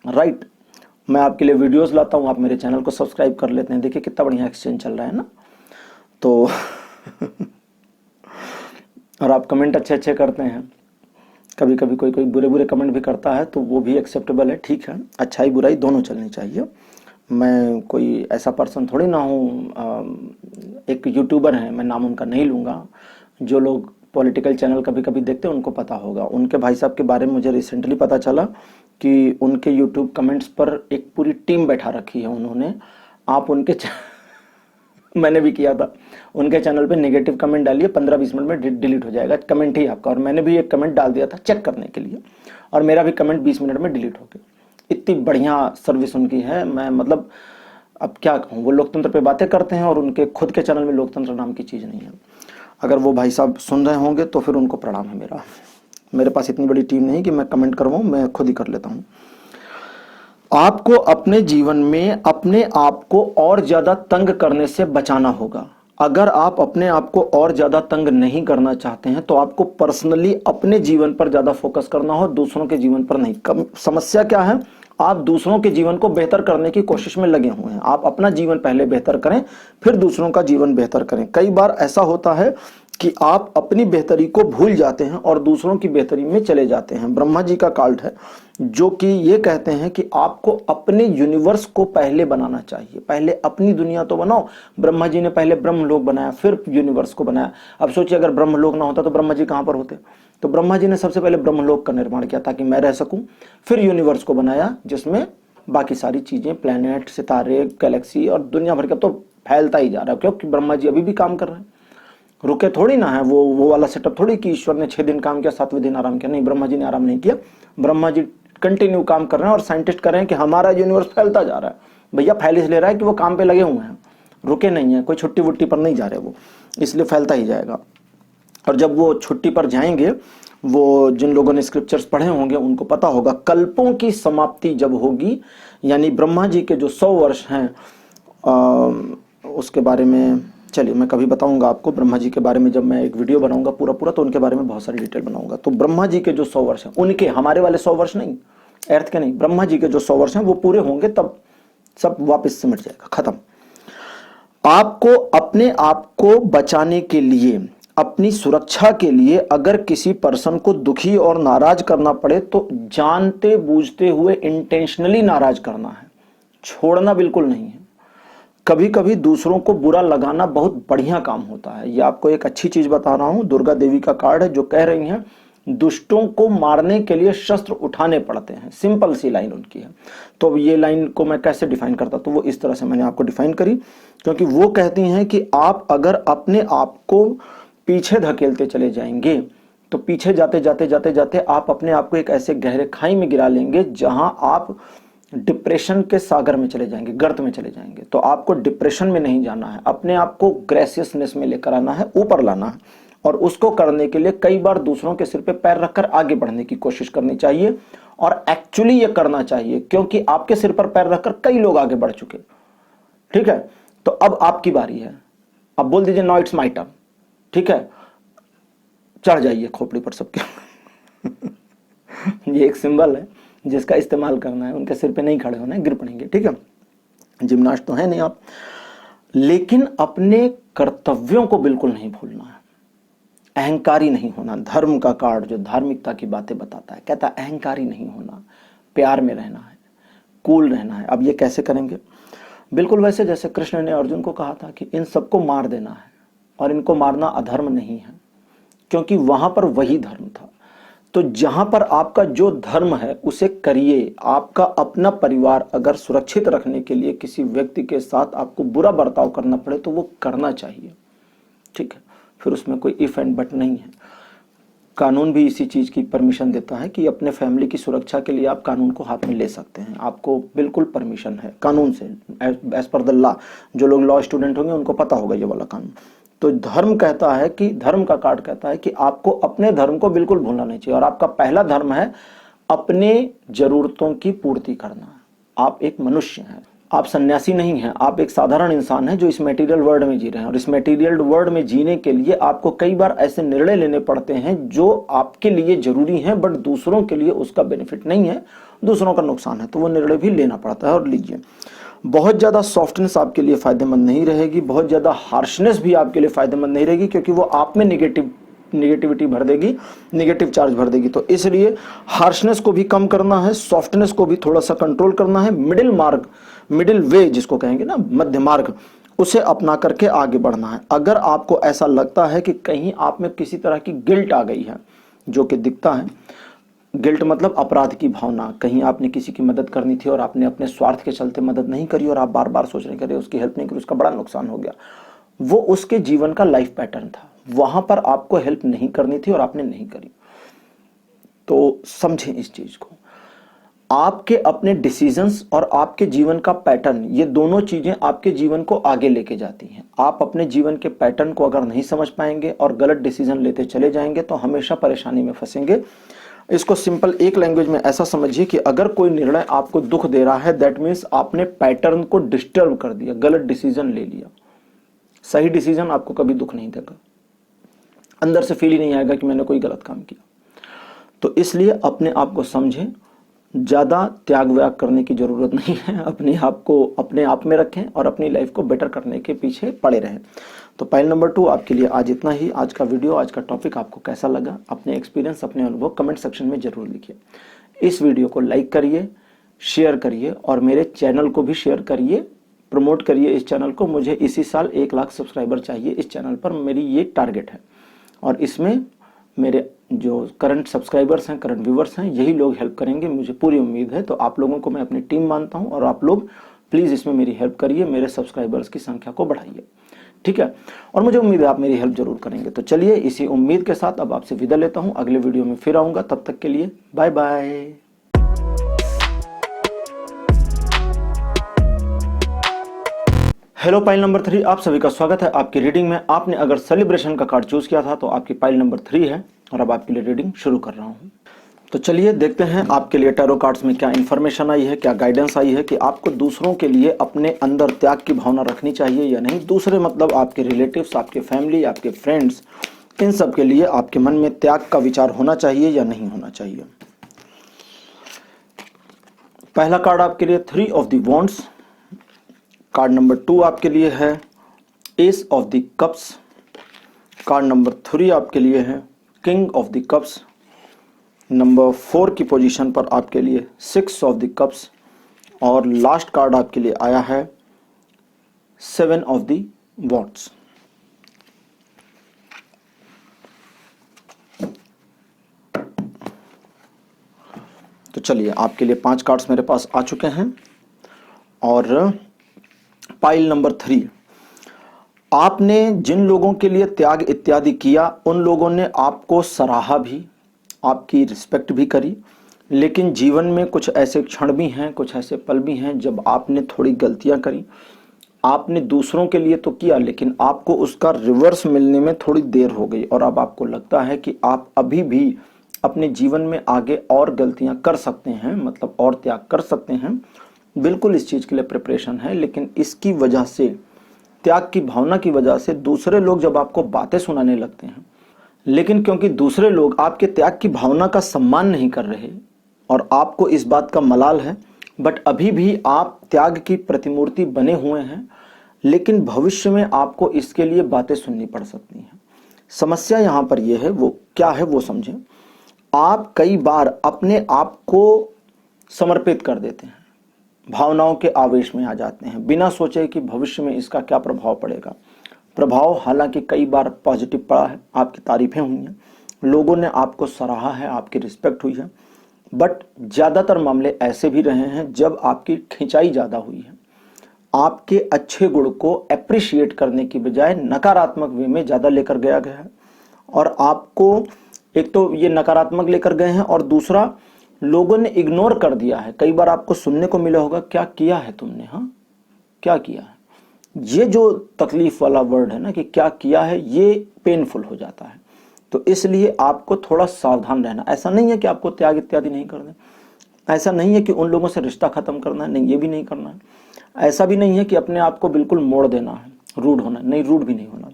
राइट। मैं आपके लिए वीडियोस लाता हूं, आप मेरे चैनल को सब्सक्राइब कर लेते हैं। देखिए कितना बढ़िया एक्सचेंज चल रहा है ना। तो और आप कमेंट अच्छे अच्छे करते हैं। कभी कभी कोई कोई बुरे बुरे कमेंट भी करता है तो वो भी एक्सेप्टेबल है, ठीक है। अच्छाई बुराई दोनों चलनी चाहिए। मैं कोई ऐसा पर्सन थोड़ी ना हूँ। एक यूट्यूबर है, मैं नाम उनका नहीं लूँगा, जो लोग पॉलिटिकल चैनल कभी कभी देखते हैं उनको पता होगा। उनके भाई साहब के बारे में मुझे रिसेंटली पता चला कि उनके यूट्यूब कमेंट्स पर एक पूरी टीम बैठा रखी है उन्होंने। आप उनके मैंने भी किया था, उनके चैनल पे नेगेटिव कमेंट डालिए, 15-20 मिनट में डिलीट हो जाएगा कमेंट ही आपका। और मैंने भी एक कमेंट डाल दिया था चेक करने के लिए और मेरा भी कमेंट 20 मिनट में डिलीट हो गया। इतनी बढ़िया सर्विस उनकी है। मैं मतलब अब क्या कहूँ, वो लोकतंत्र पे बातें करते हैं और उनके खुद के चैनल में लोकतंत्र नाम की चीज़ नहीं है। अगर वो भाई साहब सुन रहे होंगे तो फिर उनको प्रणाम है मेरा। मेरे पास इतनी बड़ी टीम नहीं कि मैं कमेंट करवाऊँ, मैं खुद ही कर लेता हूँ। आपको अपने जीवन में अपने आप को और ज्यादा तंग करने से बचाना होगा। अगर आप अपने आप को और ज्यादा तंग नहीं करना चाहते हैं तो आपको पर्सनली अपने जीवन पर ज्यादा फोकस करना हो, दूसरों के जीवन पर नहीं। समस्या क्या है, आप दूसरों के जीवन को बेहतर करने की कोशिश में लगे हुए हैं। आप अपना जीवन पहले बेहतर करें, फिर दूसरों का जीवन बेहतर करें। कई बार ऐसा होता है कि आप अपनी बेहतरी को भूल जाते हैं और दूसरों की बेहतरी में चले जाते हैं। ब्रह्मा जी का कार्ड है जो कि ये कहते हैं कि आपको अपने यूनिवर्स को पहले बनाना चाहिए। पहले अपनी दुनिया तो बनाओ। ब्रह्मा जी ने पहले ब्रह्मलोक बनाया, फिर यूनिवर्स को बनाया। अब सोचिए अगर ब्रह्मलोक ना होता तो ब्रह्मा जी कहां पर होते। तो ब्रह्मा जी ने सबसे पहले ब्रह्मलोक का निर्माण किया ताकि मैं रह सकूं, फिर यूनिवर्स को बनाया जिसमें बाकी सारी चीजें, प्लैनेट, सितारे, गैलेक्सी और दुनिया भर का तो फैलता ही जा रहा है, क्योंकि ब्रह्मा जी अभी भी काम कर रहे हैं, रुके थोड़ी ना है। वो वाला सेटअप थोड़ी कि ईश्वर ने 6 दिन काम किया 7वें दिन आराम किया। नहीं, ब्रह्मा जी ने आराम नहीं किया। ब्रह्मा जी कंटिन्यू काम कर रहे हैं और साइंटिस्ट कर रहे हैं कि हमारा यूनिवर्स फैलता जा रहा है। भैया फैल इसलिए रहा है कि वो काम पे लगे हुए हैं, रुके नहीं है, कोई छुट्टी वुट्टी पर नहीं जा रहे वो, इसलिए फैलता ही जाएगा। और जब वो छुट्टी पर जाएंगे, वो जिन लोगों ने स्क्रिप्चर्स पढ़े होंगे उनको पता होगा, कल्पों की समाप्ति जब होगी, यानी ब्रह्मा जी के जो 100 वर्ष हैं उसके बारे में चलिए मैं कभी बताऊंगा आपको। ब्रह्मा जी के बारे में जब मैं एक वीडियो बनाऊंगा पूरा तो उनके बारे में बहुत सारी डिटेल बनाऊंगा। तो ब्रह्मा जी के जो 100 वर्ष हैं, उनके, हमारे वाले 100 वर्ष नहीं, अर्थ के नहीं, ब्रह्मा जी के जो 100 वर्ष हैं वो पूरे होंगे, तब सब वापस सिमट जाएगा, खत्म। आपको अपने आप को बचाने के लिए, अपनी सुरक्षा के लिए अगर किसी पर्सन को दुखी और नाराज करना पड़े तो जानते बूझते हुए इंटेंशनली नाराज करना है, छोड़ना बिल्कुल नहीं है। कभी कभी दूसरों को बुरा लगाना बहुत बढ़िया काम होता है। ये आपको एक अच्छी चीज बता रहा हूं। दुर्गा देवी का कार्ड है जो कह रही हैं दुष्टों को मारने के लिए शस्त्र उठाने पड़ते हैं। सिंपल सी लाइन उनकी है। तो अब ये लाइन को मैं कैसे डिफाइन करता, तो वो इस तरह से मैंने आपको डिफाइन करी, क्योंकि वो कहती हैं कि आप अगर अपने आप को पीछे धकेलते चले जाएंगे तो पीछे जाते जाते जाते जाते आप अपने आप को एक ऐसे गहरे खाई में गिरा लेंगे जहां आप डिप्रेशन के सागर में चले जाएंगे, गर्त में चले जाएंगे। तो आपको डिप्रेशन में नहीं जाना है, अपने आप को ग्रेसियसनेस में लेकर आना है, ऊपर लाना है। और उसको करने के लिए कई बार दूसरों के सिर पे पैर रखकर आगे बढ़ने की कोशिश करनी चाहिए, और एक्चुअली ये करना चाहिए, क्योंकि आपके सिर पर पैर रखकर कई लोग आगे बढ़ चुके। ठीक है, तो अब आपकी बारी है। अब बोल दीजिए नाउ इट्स माय टर्न। ठीक है, चढ़ जाइए खोपड़ी पर सबके। ये एक सिंबल है जिसका इस्तेमाल करना है, उनके सिर पे नहीं खड़े होना है, गिर पड़ेंगे। ठीक है, जिम्नास्ट तो है नहीं आप, लेकिन अपने कर्तव्यों को बिल्कुल नहीं भूलना है, अहंकारी नहीं होना। धर्म का कार्ड जो धार्मिकता की बातें बताता है, कहता है अहंकारी नहीं होना, प्यार में रहना है, कूल रहना है। अब ये कैसे करेंगे? बिल्कुल वैसे जैसे कृष्ण ने अर्जुन को कहा था कि इन सबको मार देना है, और इनको मारना अधर्म नहीं है, क्योंकि वहां पर वही धर्म था। तो जहां पर आपका जो धर्म है उसे करिए। आपका अपना परिवार अगर सुरक्षित रखने के लिए किसी व्यक्ति के साथ आपको बुरा बर्ताव करना पड़े तो वो करना चाहिए। ठीक है, फिर उसमें कोई इफ एंड बट नहीं है। कानून भी इसी चीज की परमिशन देता है कि अपने फैमिली की सुरक्षा के लिए आप कानून को हाथ में ले सकते हैं, आपको बिल्कुल परमिशन है कानून से, एज पर द लॉ। जो लोग लॉ स्टूडेंट होंगे उनको पता होगा ये वाला कानून। तो धर्म कहता है कि, धर्म का कार्ड कहता है कि आपको अपने धर्म को बिल्कुल भूलना नहीं चाहिए, और आपका पहला धर्म है अपने जरूरतों की पूर्ति करना। आप एक मनुष्य हैं, आप सन्यासी नहीं हैं, आप एक साधारण इंसान हैं जो इस मटेरियल वर्ल्ड में जी रहे हैं। और इस मटेरियल वर्ल्ड में जीने के लिए आपको कई बार ऐसे निर्णय लेने पड़ते हैं जो आपके लिए जरूरी हैं, बट दूसरों के लिए उसका बेनिफिट नहीं है, दूसरों का नुकसान है, तो वो निर्णय भी लेना पड़ता है, और लीजिए। बहुत ज़्यादा सॉफ्टनेस आपके लिए फायदेमंद नहीं रहेगी, बहुत ज़्यादा हार्शनेस भी आपके लिए फायदेमंद नहीं रहेगी, क्योंकि वो आप में निगेटिविटी भर देगी, निगेटिव चार्ज भर देगी। तो इसलिए हार्शनेस को भी कम करना है, सॉफ्टनेस को भी थोड़ा सा कंट्रोल करना है, मिडिल मार्ग, मिडिल वे जिसको कहेंगे ना, मध्य मार्ग, उसे अपना करके आगे बढ़ना है। अगर आपको ऐसा लगता है कि कहीं आप में किसी तरह की गिल्ट आ गई है, जो कि दिखता है, गिल्ट मतलब अपराध की भावना, कहीं आपने किसी की मदद करनी थी और आपने अपने स्वार्थ के चलते मदद नहीं करी, और आप बार बार सोच रहे करे उसकी हेल्प नहीं करी, उसका बड़ा नुकसान हो गया, वो उसके जीवन का लाइफ पैटर्न था, वहां पर आपको हेल्प नहीं करनी थी और आपने नहीं करी। तो समझें इस चीज को। आपके अपने डिसीजंस और आपके जीवन का पैटर्न, ये दोनों चीजें आपके जीवन को आगे लेके जाती हैं। आप अपने जीवन के पैटर्न को अगर नहीं समझ पाएंगे और गलत डिसीजन लेते चले जाएंगे तो हमेशा परेशानी में फंसेंगे। इसको सिंपल एक लैंग्वेज में ऐसा समझिए कि अगर कोई निर्णय आपको दुख दे रहा है, दैट मीन्स आपने पैटर्न को डिस्टर्ब कर दिया, गलत डिसीजन ले लिया। सही डिसीजन आपको कभी दुख नहीं देगा, अंदर से फील ही नहीं आएगा कि मैंने कोई गलत काम किया। तो इसलिए अपने आप को समझें, ज्यादा त्याग व्याग करने की जरूरत नहीं है, अपने आप को अपने आप में रखें और अपनी लाइफ को बेटर करने के पीछे पड़े रहें। तो पॉइंट नंबर 2 आपके लिए आज इतना ही। आज का वीडियो, आज का टॉपिक आपको कैसा लगा? अपने एक्सपीरियंस, अपने अनुभव कमेंट सेक्शन में जरूर लिखिए। इस वीडियो को लाइक करिए, शेयर करिए, और मेरे चैनल को भी शेयर करिए, प्रमोट करिए इस चैनल को। मुझे इसी साल 1 लाख सब्सक्राइबर चाहिए इस चैनल पर, मेरी ये टारगेट है। और इसमें मेरे जो करंट सब्सक्राइबर्स हैं, करंट व्यूवर्स हैं, यही लोग हेल्प करेंगे, मुझे पूरी उम्मीद है। तो आप लोगों को मैं अपनी टीम मानता हूं, और आप लोग प्लीज इसमें मेरी हेल्प करिए, मेरे सब्सक्राइबर्स की संख्या को बढ़ाइए। ठीक है, और मुझे उम्मीद है आप मेरी हेल्प जरूर करेंगे। तो चलिए, इसी उम्मीद के साथ अब आपसे विदा लेता हूं, अगले वीडियो में फिर आऊंगा। तब तक के लिए bye bye. Hello, pile number 3, आप सभी का स्वागत है आपकी रीडिंग में। आपने अगर सेलिब्रेशन का कार्ड चूज किया था तो आपकी पाइल नंबर 3 है, और अब आपके लिए रीडिंग शुरू कर रहा हूं। तो चलिए देखते हैं आपके लिए टैरो कार्ड्स में क्या इन्फॉर्मेशन आई है, क्या गाइडेंस आई है कि आपको दूसरों के लिए अपने अंदर त्याग की भावना रखनी चाहिए या नहीं। दूसरे मतलब आपके रिलेटिव्स, आपके फैमिली, आपके फ्रेंड्स, इन सब के लिए आपके मन में त्याग का विचार होना चाहिए या नहीं होना चाहिए। पहला कार्ड आपके लिए 3 of the wands. Card number 2 आपके लिए है S of the cups. Card number 3 आपके लिए है king of the cups. Number 4 की पोजीशन पर आपके लिए 6 ऑफ द कप्स, और लास्ट कार्ड आपके लिए आया है 7 ऑफ द वॉन्ड्स। तो चलिए, आपके लिए 5 कार्ड्स मेरे पास आ चुके हैं। और पाइल नंबर 3, आपने जिन लोगों के लिए त्याग इत्यादि किया उन लोगों ने आपको सराहा भी, आपकी रिस्पेक्ट भी करी, लेकिन जीवन में कुछ ऐसे क्षण भी हैं, कुछ ऐसे पल भी हैं जब आपने थोड़ी गलतियां करी। आपने दूसरों के लिए तो किया, लेकिन आपको उसका रिवर्स मिलने में थोड़ी देर हो गई और अब आपको लगता है कि आप अभी भी अपने जीवन में आगे और गलतियां कर सकते हैं, मतलब और त्याग कर सकते हैं। बिल्कुल इस चीज़ के लिए प्रिपरेशन है, लेकिन इसकी वजह से, त्याग की भावना की वजह से दूसरे लोग जब आपको बातें सुनाने लगते हैं, लेकिन क्योंकि दूसरे लोग आपके त्याग की भावना का सम्मान नहीं कर रहे और आपको इस बात का मलाल है, बट अभी भी आप त्याग की प्रतिमूर्ति बने हुए हैं, लेकिन भविष्य में आपको इसके लिए बातें सुननी पड़ सकती हैं। समस्या यहाँ पर यह है, वो क्या है वो समझें। आप कई बार अपने आप को समर्पित कर देते हैं, भावनाओं के आवेश में आ जाते हैं, बिना सोचे कि भविष्य में इसका क्या प्रभाव पड़ेगा। प्रभाव हालांकि कई बार पॉजिटिव पड़ा है, आपकी तारीफें हुई हैं, लोगों ने आपको सराहा है, आपकी रिस्पेक्ट हुई है, बट ज़्यादातर मामले ऐसे भी रहे हैं जब आपकी खिंचाई ज़्यादा हुई है। आपके अच्छे गुण को एप्रिशिएट करने की बजाय नकारात्मक वे में ज़्यादा लेकर गया गया है, और आपको एक तो ये नकारात्मक लेकर गए हैं और दूसरा लोगों ने इग्नोर कर दिया है। कई बार आपको सुनने को मिला होगा, क्या किया है तुमने, हाँ क्या किया है। ये जो तकलीफ वाला वर्ड है ना कि क्या किया है, ये पेनफुल हो जाता है। तो इसलिए आपको थोड़ा सावधान रहना। ऐसा नहीं है कि आपको त्याग इत्यादि नहीं करना, ऐसा नहीं है कि उन लोगों से रिश्ता खत्म करना है, नहीं ये भी नहीं करना है। ऐसा भी नहीं है कि अपने आप को बिल्कुल मोड़ देना है, रूड होना, नहीं रूड भी नहीं होना।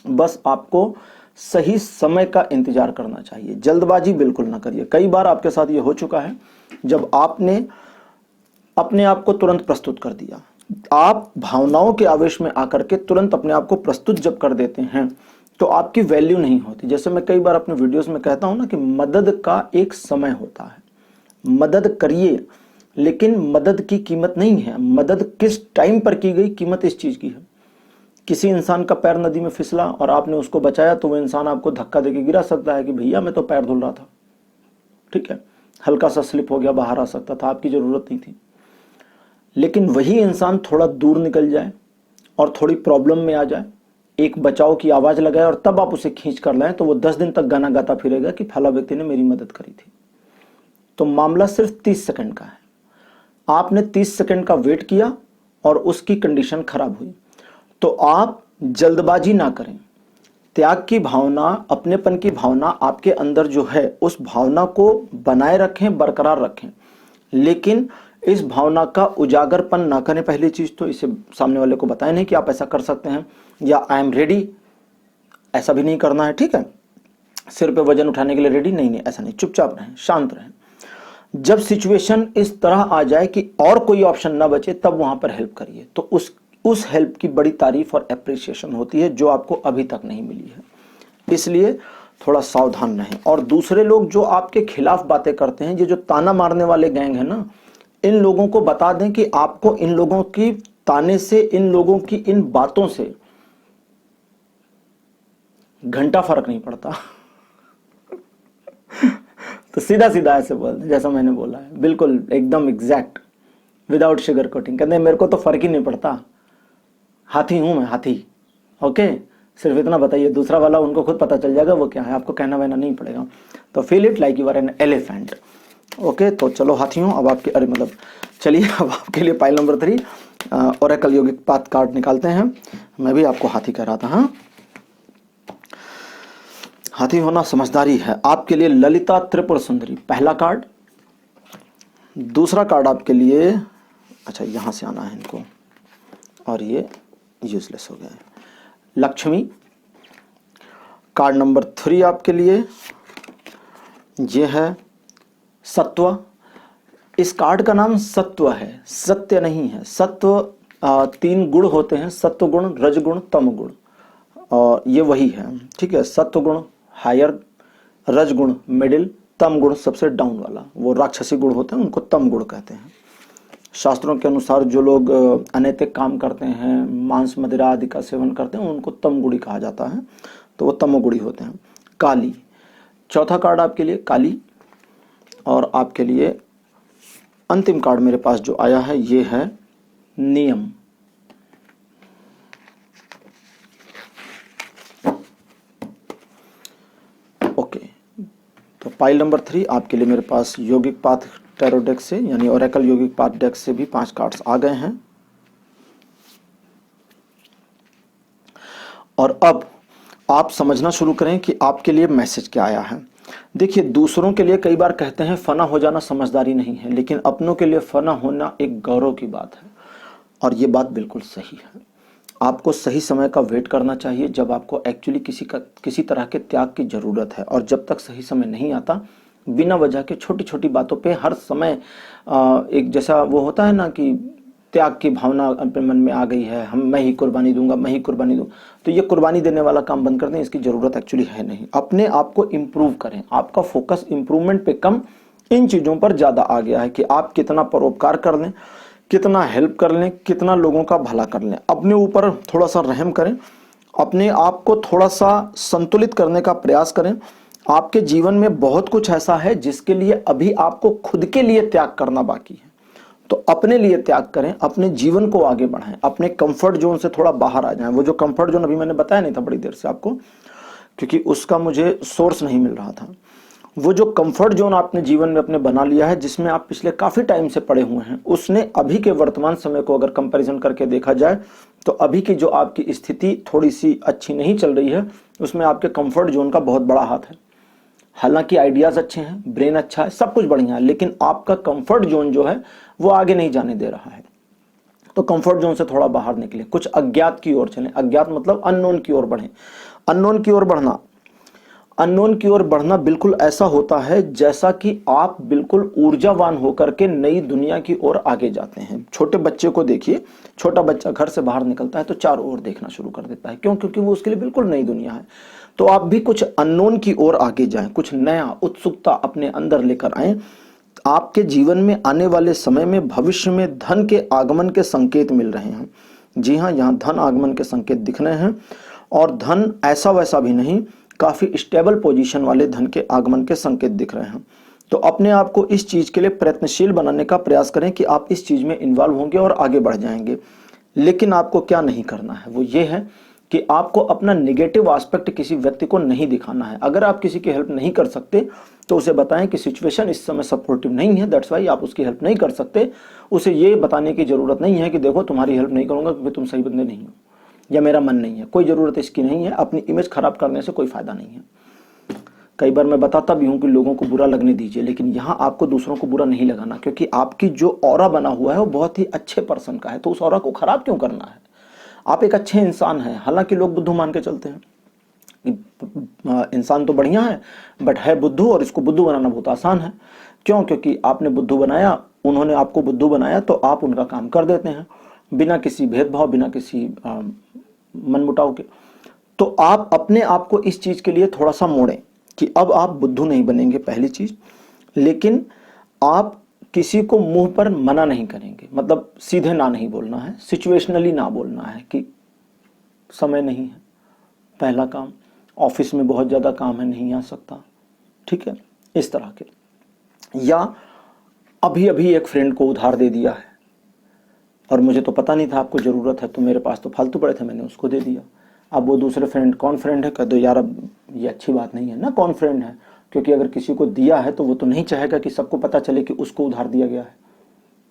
बस आपको सही समय का इंतजार करना चाहिए, जल्दबाजी बिल्कुल ना करिए। कई बार आपके साथ ये हो चुका है जब आपने अपने आप को तुरंत प्रस्तुत कर दिया। आप भावनाओं के आवेश में आकर के तुरंत अपने आप को प्रस्तुत जब कर देते हैं तो आपकी वैल्यू नहीं होती। जैसे मैं कई बार अपने वीडियोस में कहता हूं ना कि मदद का एक समय होता है, मदद करिए, लेकिन मदद की कीमत नहीं है, मदद किस टाइम पर की गई, कीमत इस चीज की है। किसी इंसान का पैर नदी में फिसला और आपने उसको बचाया तो वो इंसान आपको धक्का देके गिरा सकता है कि भैया मैं तो पैर धुल रहा था, ठीक है, हल्का सा स्लिप हो गया, बाहर आ सकता था, आपकी जरूरत नहीं थी। लेकिन वही इंसान थोड़ा दूर निकल जाए और थोड़ी प्रॉब्लम में आ जाए, एक बचाव की आवाज लगाए और तब आप उसे खींच कर लाएं, तो वो 10 दिन तक गाना गाता फिरेगा कि फला व्यक्ति ने मेरी मदद करी थी। तो मामला सिर्फ 30 सेकंड का है। आपने 30 सेकंड का वेट किया और उसकी कंडीशन खराब हुई। तो आप जल्दबाजी ना करें। त्याग की भावना, अपनेपन की भावना आपके अंदर जो है, उस भावना को बनाए रखें, बरकरार रखें, लेकिन इस भावना का उजागरपन ना करें। पहली चीज तो इसे सामने वाले को बताएं नहीं कि आप ऐसा कर सकते हैं या आई एम रेडी, ऐसा भी नहीं करना है, ठीक है। सिर पे वजन उठाने के लिए रेडी, नहीं, ऐसा नहीं। चुपचाप रहें, शांत रहें। जब सिचुएशन इस तरह आ जाए कि और कोई ऑप्शन ना बचे, तब वहां पर हेल्प करिए। तो उस हेल्प की बड़ी तारीफ और एप्रिसिएशन होती है जो आपको अभी तक नहीं मिली है। इसलिए थोड़ा सावधान रहें। और दूसरे लोग जो आपके खिलाफ बातें करते हैं, ये जो ताना मारने वाले गैंग है ना, इन लोगों को बता दें कि आपको इन लोगों की ताने से, इन लोगों की इन बातों से घंटा फर्क नहीं पड़ता। तो सीधा सीधा ऐसे बोल दें जैसा मैंने बोला है, बिल्कुल एकदम एग्जैक्ट, विदाउट शुगर कोटिंग। कहते हैं मेरे को तो फर्क ही नहीं पड़ता, हाथी हूं मैं, हाथी। ओके, सिर्फ इतना बताइए, दूसरा वाला उनको खुद पता चल जाएगा वो क्या है, आपको कहना वहना नहीं पड़ेगा। तो feel it like you are an elephant. Okay, तो चलो हाथियों, अब आपके, अरे मतलब चलिए, अब आपके लिए पाइल नंबर 3 ओरेकल योगिक पाथ कार्ड निकालते हैं। मैं भी आपको हाथी कह रहा था, हाँ, हाथी होना समझदारी है। आपके लिए ललिता त्रिपुर सुंदरी पहला कार्ड। दूसरा कार्ड आपके लिए, अच्छा यहां से आना है इनको, और ये यूजलेस हो गया, लक्ष्मी। कार्ड नंबर 3 आपके लिए ये है सत्व। इस कार्ड का नाम सत्व है, सत्य नहीं है। सत्व 3 गुण होते हैं, सत्व गुण, रज गुण, तम गुण, और ये वही है, ठीक है। सत्व गुण हायर, रज गुण मिडिल, तम गुण सबसे डाउन वाला, वो राक्षसी गुण होते हैं, उनको तम गुण कहते हैं। शास्त्रों के अनुसार जो लोग अनैतिक काम करते हैं, मांस मदिरा आदि का सेवन करते हैं, उनको तमगुड़ी कहा जाता है, तो वो तमोगुड़ी होते हैं। काली, चौथा कार्ड आपके लिए काली, और आपके लिए अंतिम कार्ड मेरे पास जो आया है ये है नियम। ओके, तो पाइल नंबर 3 आपके लिए मेरे पास योगिक पाथ टैरो डेक से यानी ओरेकल योगिक पाथ डेक से भी 5 कार्ड्स आ गए हैं। और अब आप समझना शुरू करें कि आपके लिए मैसेज क्या आया है। देखिए, दूसरों के लिए कई बार कहते हैं फना हो जाना समझदारी नहीं है, लेकिन अपनों के लिए फना होना एक गौरव की बात है। और ये बात बिल्कुल सही है। आपको सही समय का वेट करना चाहिए जब आपको एक्चुअली किसी तरह के त्याग की जरूरत है। और जब तक सही समय नहीं आता, बिना वजह के छोटी छोटी बातों पे हर समय एक जैसा वो होता है ना कि त्याग की भावना अपने मन में आ गई है, मैं ही कुर्बानी दूंगा, मैं ही कुर्बानी दूं, तो ये कुर्बानी देने वाला काम बंद कर दें। इसकी जरूरत एक्चुअली है नहीं। अपने आप को इम्प्रूव करें। आपका फोकस इम्प्रूवमेंट पे कम, इन चीजों पर ज्यादा आ गया है कि आप कितना परोपकार कर लें, कितना हेल्प कर लें, कितना लोगों का भला कर लें। अपने ऊपर थोड़ा सा रहम करें, अपने आप को थोड़ा सा संतुलित करने का प्रयास करें। आपके जीवन में बहुत कुछ ऐसा है जिसके लिए अभी आपको खुद के लिए त्याग करना बाकी है, तो अपने लिए त्याग करें, अपने जीवन को आगे बढ़ाएं, अपने कंफर्ट जोन से थोड़ा बाहर आ जाएं। वो जो कंफर्ट जोन अभी मैंने बताया नहीं था बड़ी देर से आपको, क्योंकि उसका मुझे सोर्स नहीं मिल रहा था। वो जो कंफर्ट जोन आपने जीवन में अपने बना लिया है, जिसमें आप पिछले काफी टाइम से पड़े हुए हैं, उसने अभी के वर्तमान समय को अगर कंपैरिजन करके देखा जाए तो अभी की जो आपकी स्थिति थोड़ी सी अच्छी नहीं चल रही है, उसमें आपके कंफर्ट जोन का बहुत बड़ा हाथ है। हालांकि आइडियाज अच्छे हैं, ब्रेन अच्छा है, सब कुछ बढ़िया है, लेकिन आपका कंफर्ट जोन जो है वो आगे नहीं जाने दे रहा है। तो कंफर्ट जोन से थोड़ा बाहर निकले, कुछ अज्ञात की ओर चलें। अज्ञात मतलब अननोन की ओर बढ़ें। अननोन की ओर बढ़ना, अननोन की ओर बढ़ना बिल्कुल ऐसा होता है जैसा कि आप बिल्कुल ऊर्जावान होकर के नई दुनिया की ओर आगे जाते हैं। छोटे बच्चे को देखिए, छोटा बच्चा घर से बाहर निकलता है तो चारों ओर देखना शुरू कर देता है। क्यों? क्योंकि वो उसके लिए बिल्कुल नई दुनिया है। तो आप भी कुछ अननोन की ओर आगे जाएं, कुछ नया, उत्सुकता अपने अंदर लेकर आए। आपके जीवन में आने वाले समय में भविष्य में धन के आगमन के संकेत मिल रहे हैं। जी हाँ, यहाँ धन आगमन के संकेत दिख रहे हैं, और धन ऐसा वैसा भी नहीं, काफी स्टेबल पोजीशन वाले धन के आगमन के संकेत दिख रहे हैं। तो अपने आप को इस चीज के लिए प्रयत्नशील बनाने का प्रयास करें कि आप इस चीज में इन्वॉल्व होंगे और आगे बढ़ जाएंगे। लेकिन आपको क्या नहीं करना है, वो ये है कि आपको अपना नेगेटिव एस्पेक्ट किसी व्यक्ति को नहीं दिखाना है। अगर आप किसी की हेल्प नहीं कर सकते तो उसे बताएं कि सिचुएशन इस समय सपोर्टिव नहीं है, दैट्स वाई आप उसकी हेल्प नहीं कर सकते। उसे ये बताने की जरूरत नहीं है कि देखो तुम्हारी हेल्प नहीं करूंगा क्योंकि तुम सही बंदे नहीं हो या मेरा मन नहीं है। कोई जरूरत इसकी नहीं है। अपनी इमेज खराब करने से कोई फायदा नहीं है। कई बार मैं बताता भी हूं कि लोगों को बुरा लगने दीजिए, लेकिन यहां आपको दूसरों को बुरा नहीं लगाना, क्योंकि आपकी जो ऑरा बना हुआ है वो बहुत ही अच्छे पर्सन का है। तो उस ऑरा को खराब क्यों करना है? आप एक अच्छे इंसान हैं। हालांकि लोग बुद्धू मान के चलते हैं, इंसान तो बढ़िया है बट है बुद्धू, और इसको बुद्धू बनाना बहुत आसान है। क्यों? क्योंकि आपने बुद्धू बनाया, उन्होंने आपको बुद्धू बनाया, तो आप उनका काम कर देते हैं बिना किसी भेदभाव, बिना किसी मनमुटाव के। तो आप अपने आप को इस चीज के लिए थोड़ा सा मोड़ें कि अब आप बुद्धू नहीं बनेंगे, पहली चीज। लेकिन आप किसी को मुंह पर मना नहीं करेंगे, मतलब सीधे ना नहीं बोलना है, सिचुएशनली ना बोलना है कि समय नहीं है, पहला काम, ऑफिस में बहुत ज्यादा काम है, नहीं आ सकता, ठीक है, इस तरह के। या अभी अभी एक फ्रेंड को उधार दे दिया है और मुझे तो पता नहीं था आपको जरूरत है, तो मेरे पास तो फालतू पड़े थे, मैंने उसको दे दिया। अब वो दूसरे फ्रेंड, कौन फ्रेंड है, कह दो यार अब ये अच्छी बात नहीं है ना कौन फ्रेंड है, क्योंकि अगर किसी को दिया है तो वो तो नहीं चाहेगा कि सबको पता चले कि उसको उधार दिया गया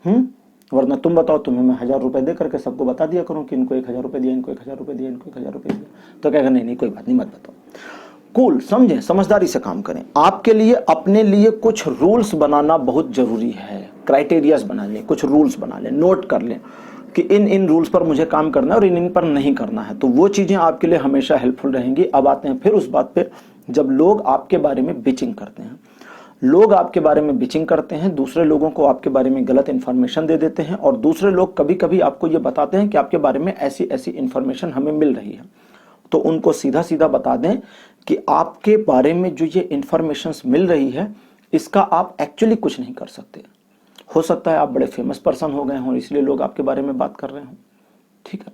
है। वरना तुम बताओ, तुम्हें मैं 1000 रुपए दे करके सबको बता दिया करूं कि इनको 1000 रुपए दिया, इनको 1000 रुपए दिया, इनको 1000 रुपए दिया, तो कहेगा नहीं नहीं कोई बात नहीं, मत बताओ। कूल, समझें, समझदारी से काम करें। आपके लिए अपने लिए कुछ रूल्स बनाना बहुत जरूरी है। क्राइटेरियाज बना लें, कुछ रूल्स बना लें, नोट कर लें कि इन इन रूल्स पर मुझे काम करना है और इन इन पर नहीं करना है। तो वो चीजें आपके लिए हमेशा हेल्पफुल रहेंगी। अब आते हैं फिर उस बात पे, जब लोग आपके बारे में बिचिंग करते हैं। लोग आपके बारे में बिचिंग करते हैं, दूसरे लोगों को आपके बारे में गलत इंफॉर्मेशन दे देते हैं, और दूसरे लोग कभी कभी आपको ये बताते हैं कि आपके बारे में ऐसी ऐसी इंफॉर्मेशन हमें मिल रही है। तो उनको सीधा सीधा बता दें कि आपके बारे में जो ये इंफॉर्मेशन मिल रही है, इसका आप एक्चुअली कुछ नहीं कर सकते। हो सकता है आप बड़े फेमस पर्सन हो गए हों, इसलिए लोग आपके बारे में बात कर रहे हों, ठीक है।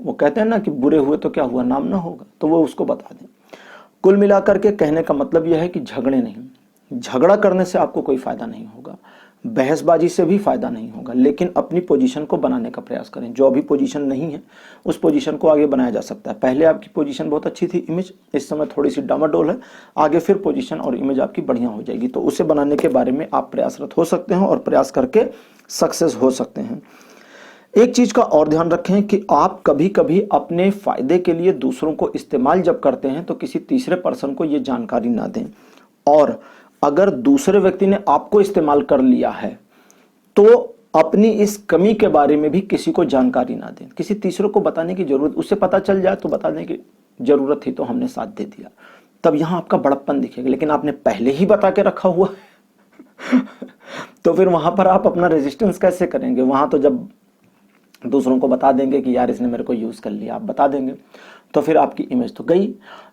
वो कहते हैं ना कि बुरे हुए तो क्या हुआ, नाम ना होगा, तो वो उसको बता दें। कुल मिलाकर के कहने का मतलब यह है कि झगड़े नहीं, झगड़ा करने से आपको कोई फायदा नहीं होगा। बहसबाजी से भी फायदा नहीं होगा, लेकिन अपनी पोजीशन को बनाने का प्रयास करें। जो अभी पोजीशन नहीं है उस पोजीशन को आगे बनाया जा सकता है। पहले आपकी पोजीशन बहुत अच्छी थी, इमेज इस समय थोड़ी सी डामाडोल है, आगे फिर पोजीशन और इमेज आपकी बढ़िया हो जाएगी। तो उसे बनाने के बारे में आप प्रयासरत हो सकते हैं और प्रयास करके सक्सेस हो सकते हैं। एक चीज का और ध्यान रखें कि आप कभी कभी अपने फायदे के लिए दूसरों को इस्तेमाल जब करते हैं तो किसी तीसरे पर्सन को यह जानकारी ना दें, और अगर दूसरे व्यक्ति ने आपको इस्तेमाल कर लिया है तो अपनी इस कमी के बारे में भी किसी को जानकारी ना दें। किसी तीसरे को बताने की जरूरत, उससे पता चल जाए तो बताने की जरूरत थी तो हमने साथ दे दिया, तब यहां आपका बड़प्पन दिखेगा। लेकिन आपने पहले ही बता के रखा हुआ है तो फिर वहां पर आप अपना रेजिस्टेंस कैसे करेंगे? वहां तो जब दूसरों को बता देंगे कि यार इसने मेरे को यूज कर लिया, आप बता देंगे तो फिर आपकी इमेज तो गई।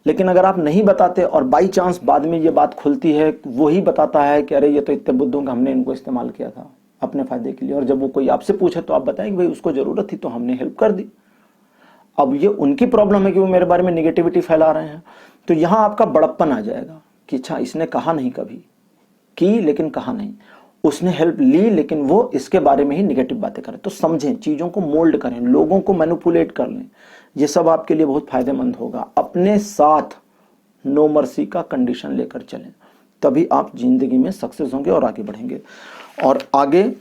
लेकिन अगर आप नहीं बताते और बाई चांस बाद में ये बात खुलती है, वो ही बताता है कि अरे ये तो इतने बुद्धू, हमने इनको इस्तेमाल किया था अपने फायदे के लिए, और जब वो कोई आपसे पूछे तो आप बताएंगे भाई उसको जरूरत थी तो हमने हेल्प कर दी। अब ये उनकी प्रॉब्लम है कि वो मेरे बारे में निगेटिविटी फैला रहे हैं, तो यहां आपका बड़प्पन आ जाएगा कि अच्छा इसने कहा नहीं, कभी की लेकिन कहा नहीं, उसने हेल्प ली लेकिन वो इसके बारे में ही निगेटिव बातें करें। तो समझें, चीजों को मोल्ड करें, लोगों को मैनिपुलेट कर लें, ये सब आपके लिए बहुत फायदेमंद होगा। अपने साथ नो मर्सी का कंडीशन लेकर चलें, तभी आप जिंदगी में सक्सेस होंगे और आगे बढ़ेंगे। और आगे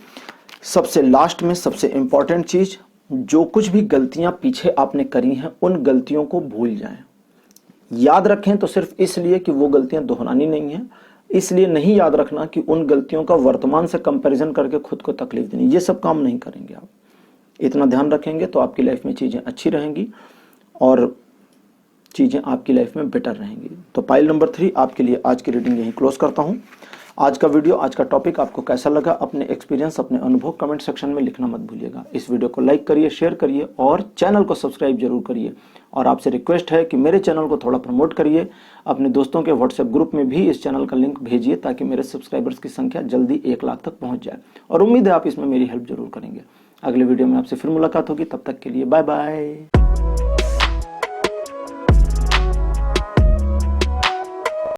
सबसे लास्ट में सबसे इंपॉर्टेंट चीज, जो कुछ भी गलतियां पीछे आपने करी हैं उन गलतियों को भूल जाएं। याद रखें तो सिर्फ इसलिए कि वो गलतियां दोहरानी नहीं है, इसलिए नहीं याद रखना कि उन गलतियों का वर्तमान से कंपैरिजन करके खुद को तकलीफ देनी। ये सब काम नहीं करेंगे आप। इतना ध्यान रखेंगे तो आपकी लाइफ में चीजें अच्छी रहेंगी और चीजें आपकी लाइफ में बेटर रहेंगी। तो पाइल नंबर 3 आपके लिए आज की रीडिंग यहीं क्लोज करता हूं। आज का वीडियो, आज का टॉपिक आपको कैसा लगा? अपने एक्सपीरियंस, अपने अनुभव कमेंट सेक्शन में लिखना मत भूलिएगा। इस वीडियो को लाइक करिए, शेयर करिए और चैनल को सब्सक्राइब जरूर करिए। और आपसे रिक्वेस्ट है कि मेरे चैनल को थोड़ा प्रमोट करिए, अपने दोस्तों के व्हाट्सएप ग्रुप में भी इस चैनल का लिंक भेजिए ताकि मेरे सब्सक्राइबर्स की संख्या जल्दी 1 लाख तक पहुंच जाए। और उम्मीद है आप इसमें मेरी हेल्प जरूर करेंगे। अगले वीडियो में आपसे फिर मुलाकात होगी, तब तक के लिए बाय बाय।